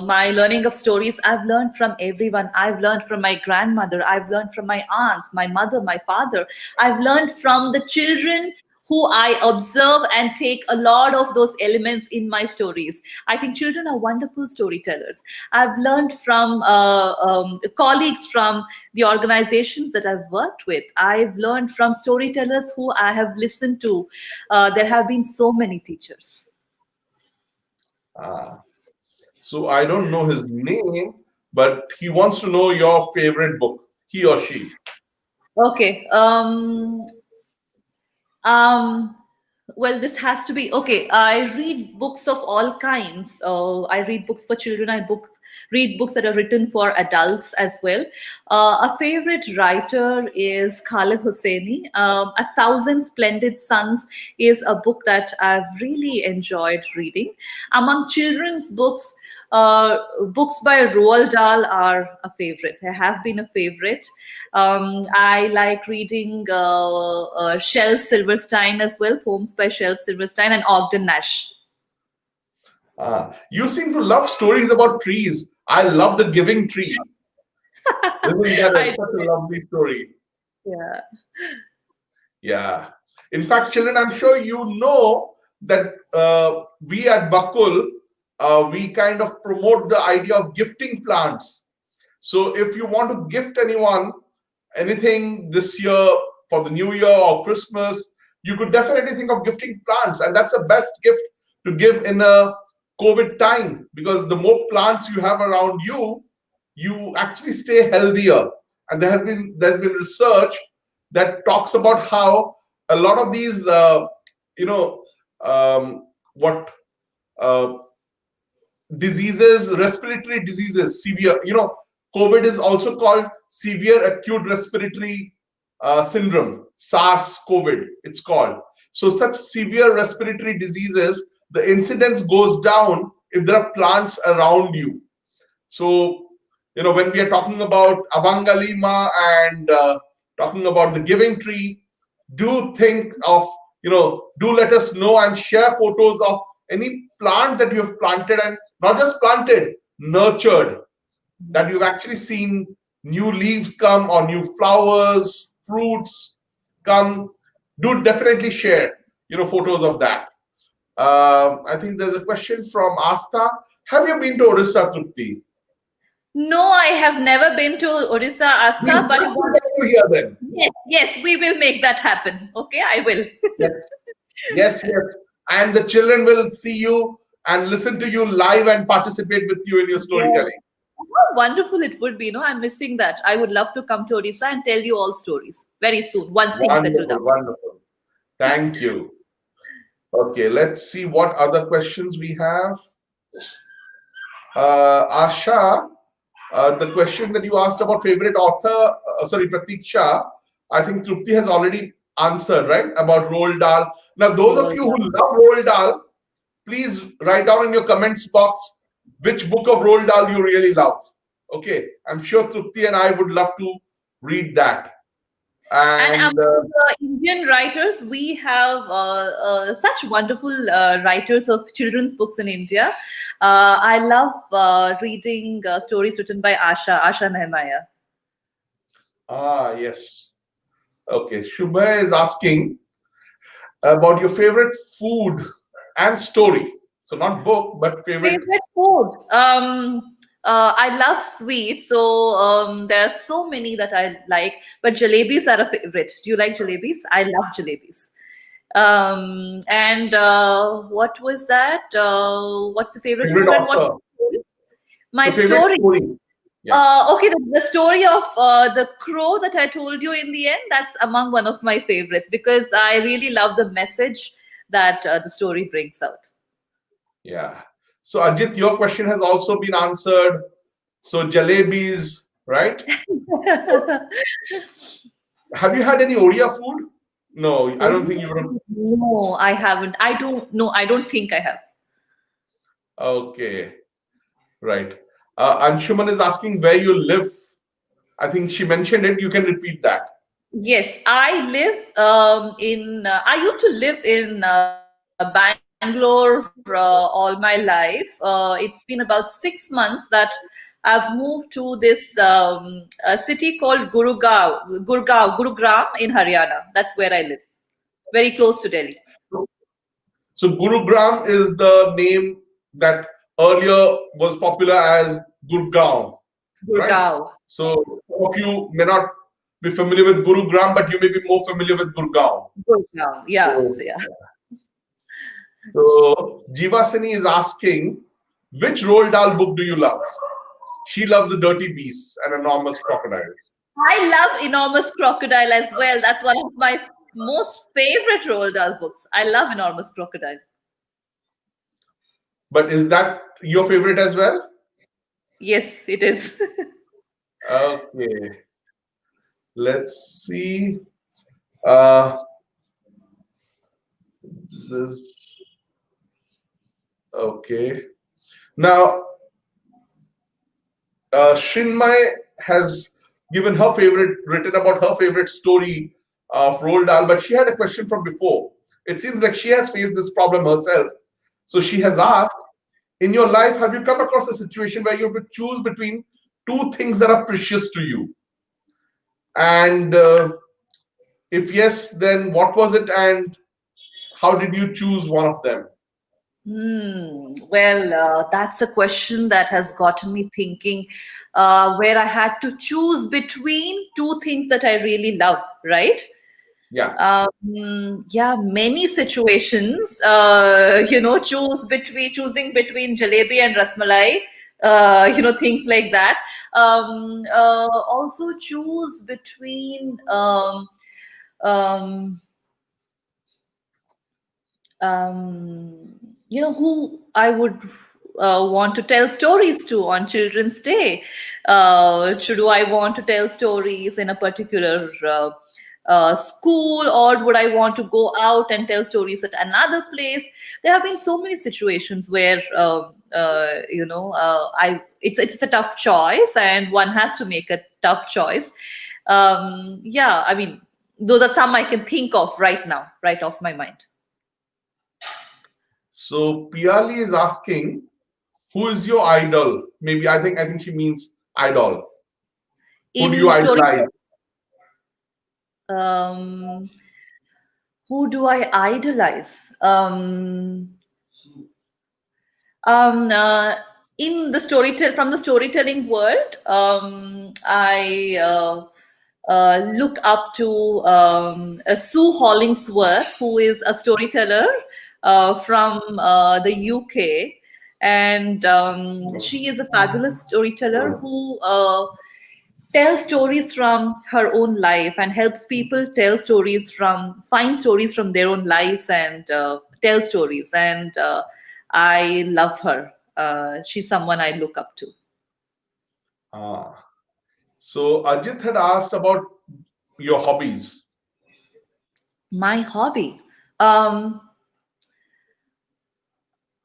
my learning of stories. I've learned from everyone. I've learned from my grandmother. I've learned from my aunts, my mother, my father. I've learned from the children who I observe and take a lot of those elements in my stories. I think children are wonderful storytellers. I've learned from colleagues from the organizations that I've worked with. I've learned from storytellers who I have listened to. There have been so many teachers. Ah, so I don't know his name, but he wants to know your favorite book, he or she. Okay. Um, well, this has to be okay. I read books of all kinds. I read books for children. Read books that are written for adults as well. A favorite writer is Khalid Hosseini. A Thousand Splendid Suns is a book that I've really enjoyed reading. Among children's books, books by Roald Dahl are a favorite. They have been a favorite. I like reading Shel Silverstein as well, poems by Shel Silverstein and Ogden Nash. You seem to love stories about trees. I love the giving tree. Isn't that I such a lovely story? Yeah. Yeah. In fact, children, I'm sure you know. that we at Bakul, we kind of promote the idea of gifting plants. So if you want to gift anyone anything this year for the new year or Christmas, you could definitely think of gifting plants. And that's the best gift to give in a COVID time, because the more plants you have around you, you actually stay healthier. And there's been research that talks about how a lot of these, you know, what diseases, respiratory diseases, severe, COVID is also called severe acute respiratory syndrome, SARS COVID, it's called. So such severe respiratory diseases, the incidence goes down if there are plants around you. So, when we are talking about Avangalima and talking about the giving tree, do think of, do let us know and share photos of any plant that you have planted, and not just planted, nurtured, that you've actually seen new leaves come or new flowers, fruits come. Do definitely share, photos of that. I think there's a question from Asta. Have you been to Odisha, Trupti? No, I have never been to Odisha, Asta, but Here then. Yes, we will make that happen. Okay, I will. Yes. And the children will see you and listen to you live and participate with you in your storytelling. How wonderful it would be. I'm missing that. I would love to come to Odisha and tell you all stories very soon, once things settle down. Wonderful. Thank you. Okay, let's see what other questions we have. Asha, the question that you asked about favorite author, Pratiksha, I think Trupti has already answered, right? About Roald Dahl. Now, those of you who love Roald Dahl, please write down in your comments box which book of Roald Dahl you really love. Okay, I'm sure Trupti and I would love to read that. And among the Indian writers, we have such wonderful writers of children's books in India. I love reading stories written by Asha Nehmaya. Yes. Okay, Shubha is asking about your favorite food and story. So not book, but favorite food. I love sweets, so there are so many that I like, but jalebis are a favorite. Do you like jalebis? I love jalebis. And what was that? What's the favorite food? And what's my story? Yeah. Okay, the story of the crow that I told you in the end, that's among one of my favorites, because I really love the message that the story brings out. Yeah. So Ajit, your question has also been answered. So jalebis, right? Have you had any Odia food? No, I don't think you would have. No, I haven't. I don't think I have. Okay. Right. Anshuman is asking where you live. I think she mentioned it. You can repeat that. Yes, I live I used to live in Bangalore all my life. It's been about 6 months that I've moved to this a city called Gurugram in Haryana. That's where I live, very close to Delhi. So Gurugram is the name that earlier was popular as Gurgaon. Gurgaon. Right? So some of you may not be familiar with Gurugram, but you may be more familiar with Gurgaon. Gurgaon, yeah. So Jivasini is asking, which Roald Dahl book do you love? She loves The Dirty Beasts and Enormous Crocodiles. I love Enormous Crocodile as well. That's one of my most favorite Roald Dahl books. I love Enormous Crocodile. But is that your favorite as well? Yes, it is. Okay. Let's see. This. Okay. Now, Shinmay has written about her favorite story of Roald Dahl, but she had a question from before. It seems like she has faced this problem herself. So she has asked, in your life, have you come across a situation where you have to choose between two things that are precious to you? And if yes, then what was it and How did you choose one of them? Well, that's a question that has gotten me thinking, where I had to choose between two things that I really love, right? Yeah. Yeah, many situations, choosing between jalebi and rasmalai, things like that. Also choose between, um, who I would want to tell stories to on Children's Day. Do I want to tell stories in a particular school, or would I want to go out and tell stories at another place? There have been so many situations where I it's a tough choice, and one has to make a tough choice. Yeah, I mean, those are some I can think of right now, right off my mind. So Piali is asking, who is your idol? Maybe I think she means idol. Who do you In story, idolize? um, who do I idolize? Um, uh, in the from the storytelling world, I look up to Sue Hollingsworth, who is a storyteller from the UK, and she is a fabulous storyteller who tells stories from her own life and helps people find stories from their own lives and tell stories. And I love her. She's someone I look up to. Ah. So Ajit had asked about your hobbies. My hobby. Um,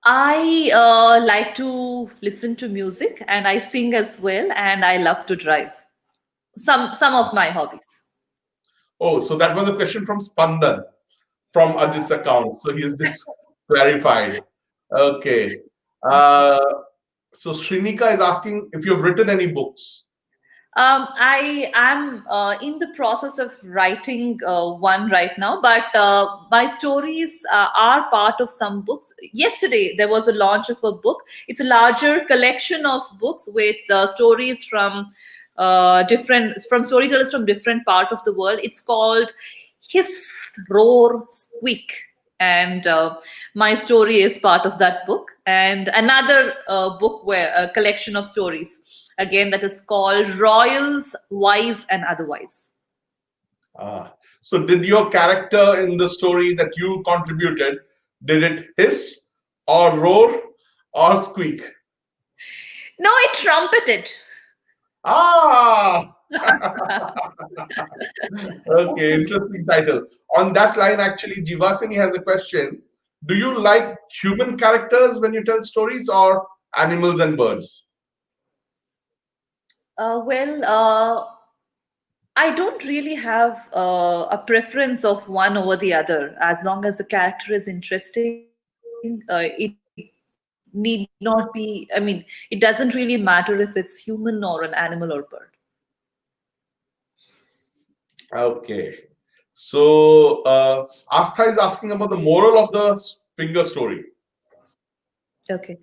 I like to listen to music and I sing as well, and I love to drive. Some of my hobbies. Oh, so that was a question from Spandan from Ajit's account. So he has just clarified. Okay. Uh, so Shrinika is asking if you've written any books. I am in the process of writing one right now, but my stories are part of some books. Yesterday, there was a launch of a book. It's a larger collection of books with stories from storytellers from different part of the world. It's called Hiss, Roar, Squeak. And my story is part of that book. And another book where a collection of stories again that is called Royals, Wise and Otherwise. So did your character in the story that you contributed, did it hiss or roar or squeak? No, it trumpeted. Ah, okay, interesting title. On that line, actually, Jivasini has a question. Do you like human characters when you tell stories or animals and birds? Well, I don't really have a preference of one over the other. As long as the character is interesting, it need not be, I mean, it doesn't really matter if it's human or an animal or bird. Okay. So Astha is asking about the moral of the finger story. Okay.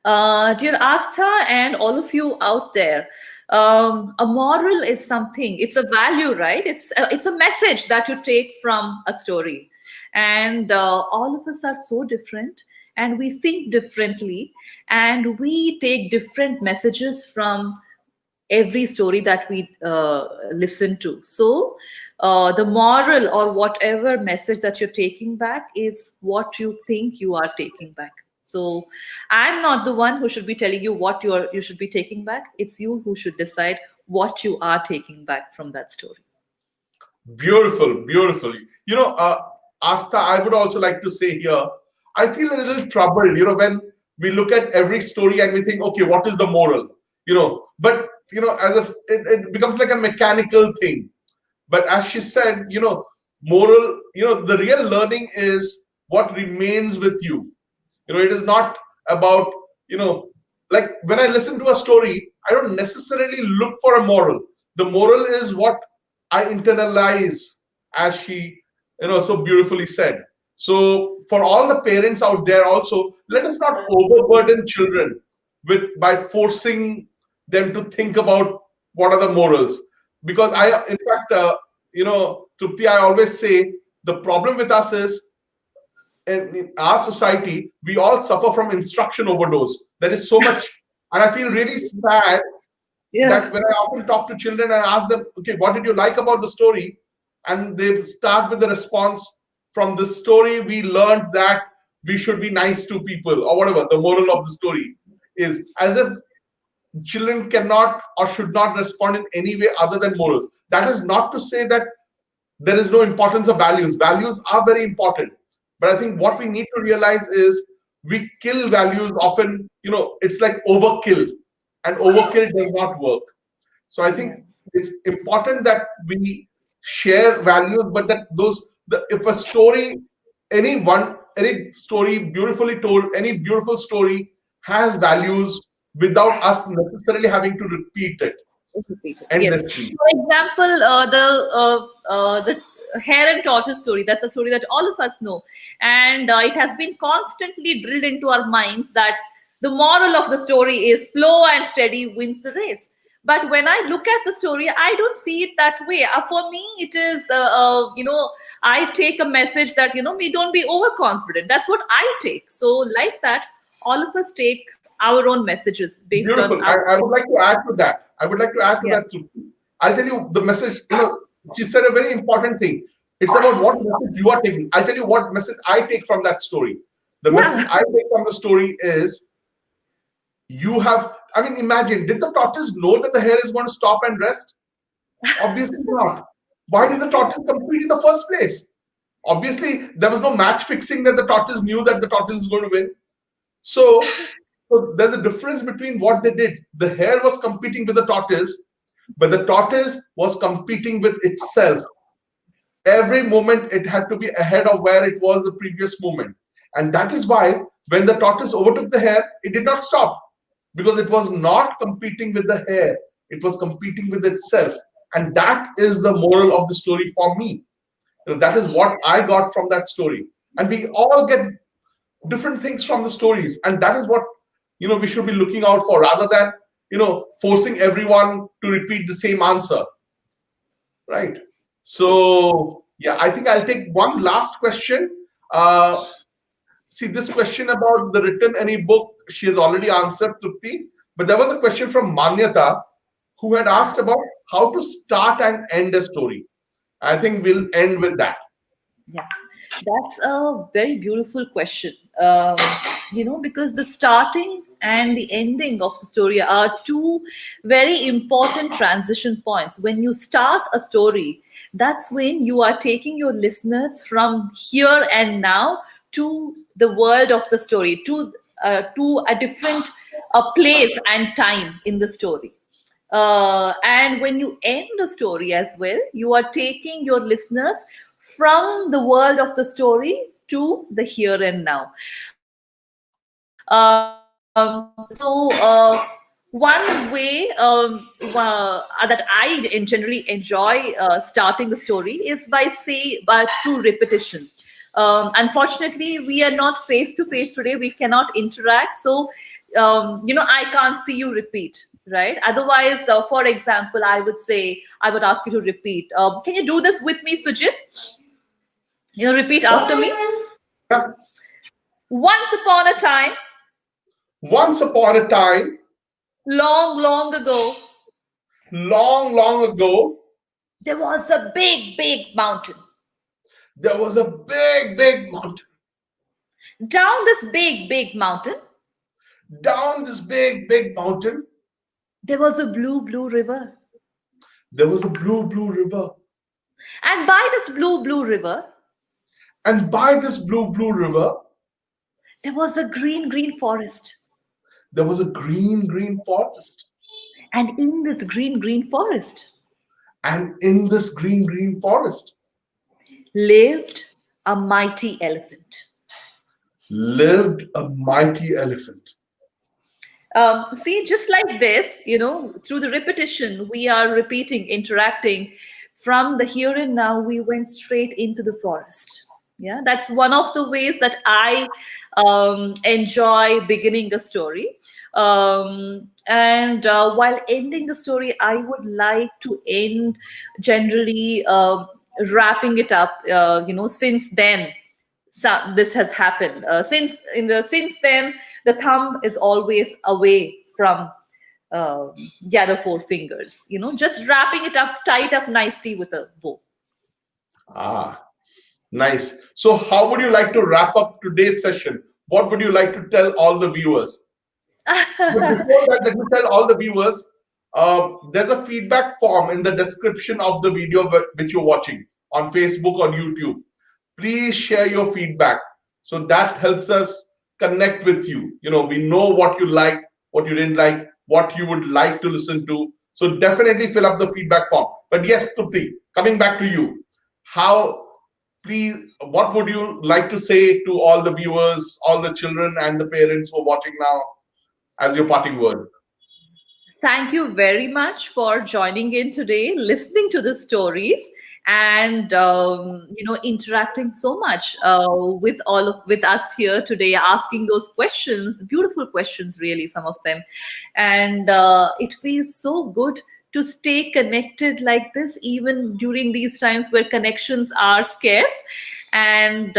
Dear Astha and all of you out there, a moral is something, it's a value, right? It's a message that you take from a story. And all of us are so different and we think differently and we take different messages from every story that we listen to. So, the moral or whatever message that you're taking back is what you think you are taking back. So, I'm not the one who should be telling you what you should be taking back. It's you who should decide what you are taking back from that story. Beautiful, beautiful. Asta, I would also like to say here, I feel a little troubled, when we look at every story and we think, okay, what is the moral? But, as if it becomes like a mechanical thing. But as she said, moral, the real learning is what remains with you. It is not about, like when I listen to a story, I don't necessarily look for a moral. The moral is what I internalize, as she, so beautifully said. So for all the parents out there also, let us not overburden children with by forcing them to think about what are the morals. Because in fact, Trupti, I always say the problem with us is in our society, we all suffer from instruction overdose. There is so much, and I feel really sad Yeah. that when I often talk to children and ask them, okay, what did you like about the story? And they start with the response, from this story, we learned that we should be nice to people, or whatever the moral of the story is, as if children cannot or should not respond in any way other than morals. That is not to say that there is no importance of values. Values are very important. But I think what we need to realize is we kill values often, it's like overkill, and overkill does not work. So I think it's important that we share values, but that if a story, any story beautifully told, any beautiful story has values without us necessarily having to repeat it Repeated. Yes. endlessly. For example, the hare and tortoise story. That's a story that all of us know, and it has been constantly drilled into our minds that the moral of the story is slow and steady wins the race. But when I look at the story, I don't see it that way. For me, it is, I take a message that, we don't be overconfident. That's what I take. So, like that, all of us take our own messages based on Beautiful. our. I would like to add to that. I would like to add to Yeah. that too. I'll tell you the message. She said a very important thing. It's about what message you are taking. I'll tell you what message I take from that story. The message I take from the story is imagine, did the tortoise know that the hare is going to stop and rest? Obviously not. Why did the tortoise compete in the first place? Obviously, there was no match fixing that the tortoise knew that the tortoise is going to win. So there's a difference between what they did. The hare was competing with the tortoise, but the tortoise was competing with itself. Every moment it had to be ahead of where it was the previous moment. And that is why when the tortoise overtook the hare, it did not stop, because it was not competing with the hare. It was competing with itself. And that is the moral of the story for me. That is what I got from that story. And we all get different things from the stories. And that is what we should be looking out for, rather than forcing everyone to repeat the same answer. Right. So yeah, I think I'll take one last question. See, this question about the written any book, she has already answered, Trupti. But there was a question from Manyata, who had asked about how to start and end a story. I think we'll end with that. Yeah, that's a very beautiful question. Because the starting and the ending of the story are two very important transition points. When you start a story, that's when you are taking your listeners from here and now to the world of the story, to a different place and time in the story. And when you end the story as well, you are taking your listeners from the world of the story to the here and now. One way that I generally enjoy starting the story is by through repetition. Unfortunately, we are not face to face today. We cannot interact. So, I can't see you repeat, right? Otherwise, for example, I would ask you to repeat. Can you do this with me, Sujit? Repeat after me. Yeah. Once upon a time, Once upon a time, long, long ago, long, long ago, there was a big, big mountain. there was a big, big mountain. Down this big, big mountain, Down this big, big mountain, there was a blue, blue river. there was a blue, blue river. And by this blue, blue river, And by this blue, blue river, there was a green, green forest. there was a green, green forest. And in this green, green forest And in this green, green forest lived a mighty elephant. lived a mighty elephant. See, just like this, through the repetition, we are repeating, interacting. From the here and now, we went straight into the forest. Yeah, that's one of the ways that I enjoy beginning a story. And while ending the story, I would like to end generally wrapping it up. Since then, this has happened. Since then, the thumb is always away from the other four fingers. Just wrapping it up, tied up nicely with a bow. Ah, nice. So, how would you like to wrap up today's session? What would you like to tell all the viewers? But before that, let me tell all the viewers there's a feedback form in the description of the video which you're watching on Facebook or YouTube. Please share your feedback. So that helps us connect with you. We know what you like, what you didn't like, what you would like to listen to. So definitely fill up the feedback form. But yes, Trupti, coming back to you, please, what would you like to say to all the viewers, all the children and the parents who are watching now as your parting word? Thank you very much for joining in today, listening to the stories, and interacting so much with us here today, asking those questions, beautiful questions, really, some of them, and it feels so good to stay connected like this, even during these times where connections are scarce and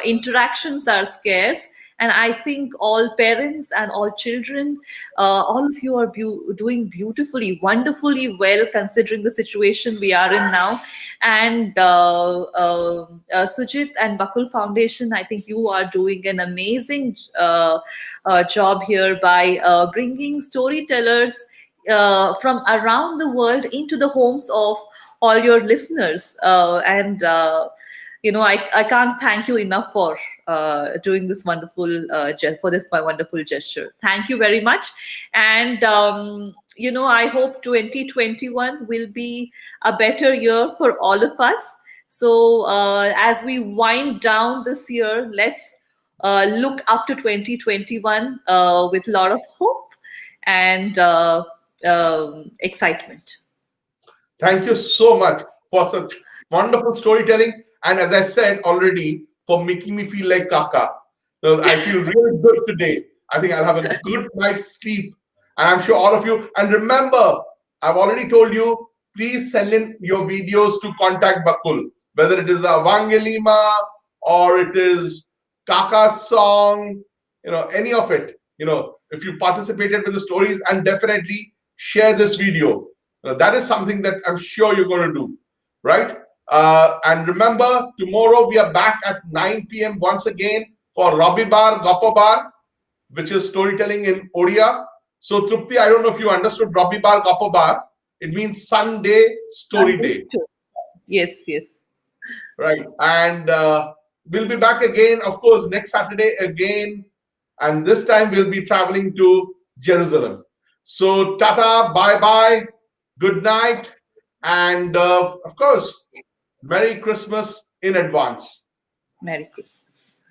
interactions are scarce. And I think all parents and all children, all of you are doing beautifully, wonderfully well, considering the situation we are in now. And Sujit and Bakul Foundation, I think you are doing an amazing job here by bringing storytellers from around the world into the homes of all your listeners. I can't thank you enough for doing this wonderful for this wonderful gesture. Thank you very much. And I hope 2021 will be a better year for all of us. So as we wind down this year, let's look up to 2021 with a lot of hope and excitement. Thank you so much for such wonderful storytelling. And as I said already, for making me feel like Kaka. So I feel really good today. I think I'll have a good night's sleep. And I'm sure all of you. And remember, I've already told you, please send in your videos to contact Bakul, whether it is a Wangelima or it is Kaka's song, any of it. If you participated with the stories, and definitely share this video. That is something that I'm sure you're going to do, right? And remember, tomorrow we are back at 9 p.m. once again for Rabibar Gapobar, which is storytelling in Odia. So, Trupti, I don't know if you understood Rabibar Gapobar. It means Sunday Story Day. Yes, yes. Right. And we'll be back again, of course, next Saturday again. And this time we'll be traveling to Jerusalem. So, tata, bye-bye, good night, and of course, Merry Christmas in advance. Merry Christmas.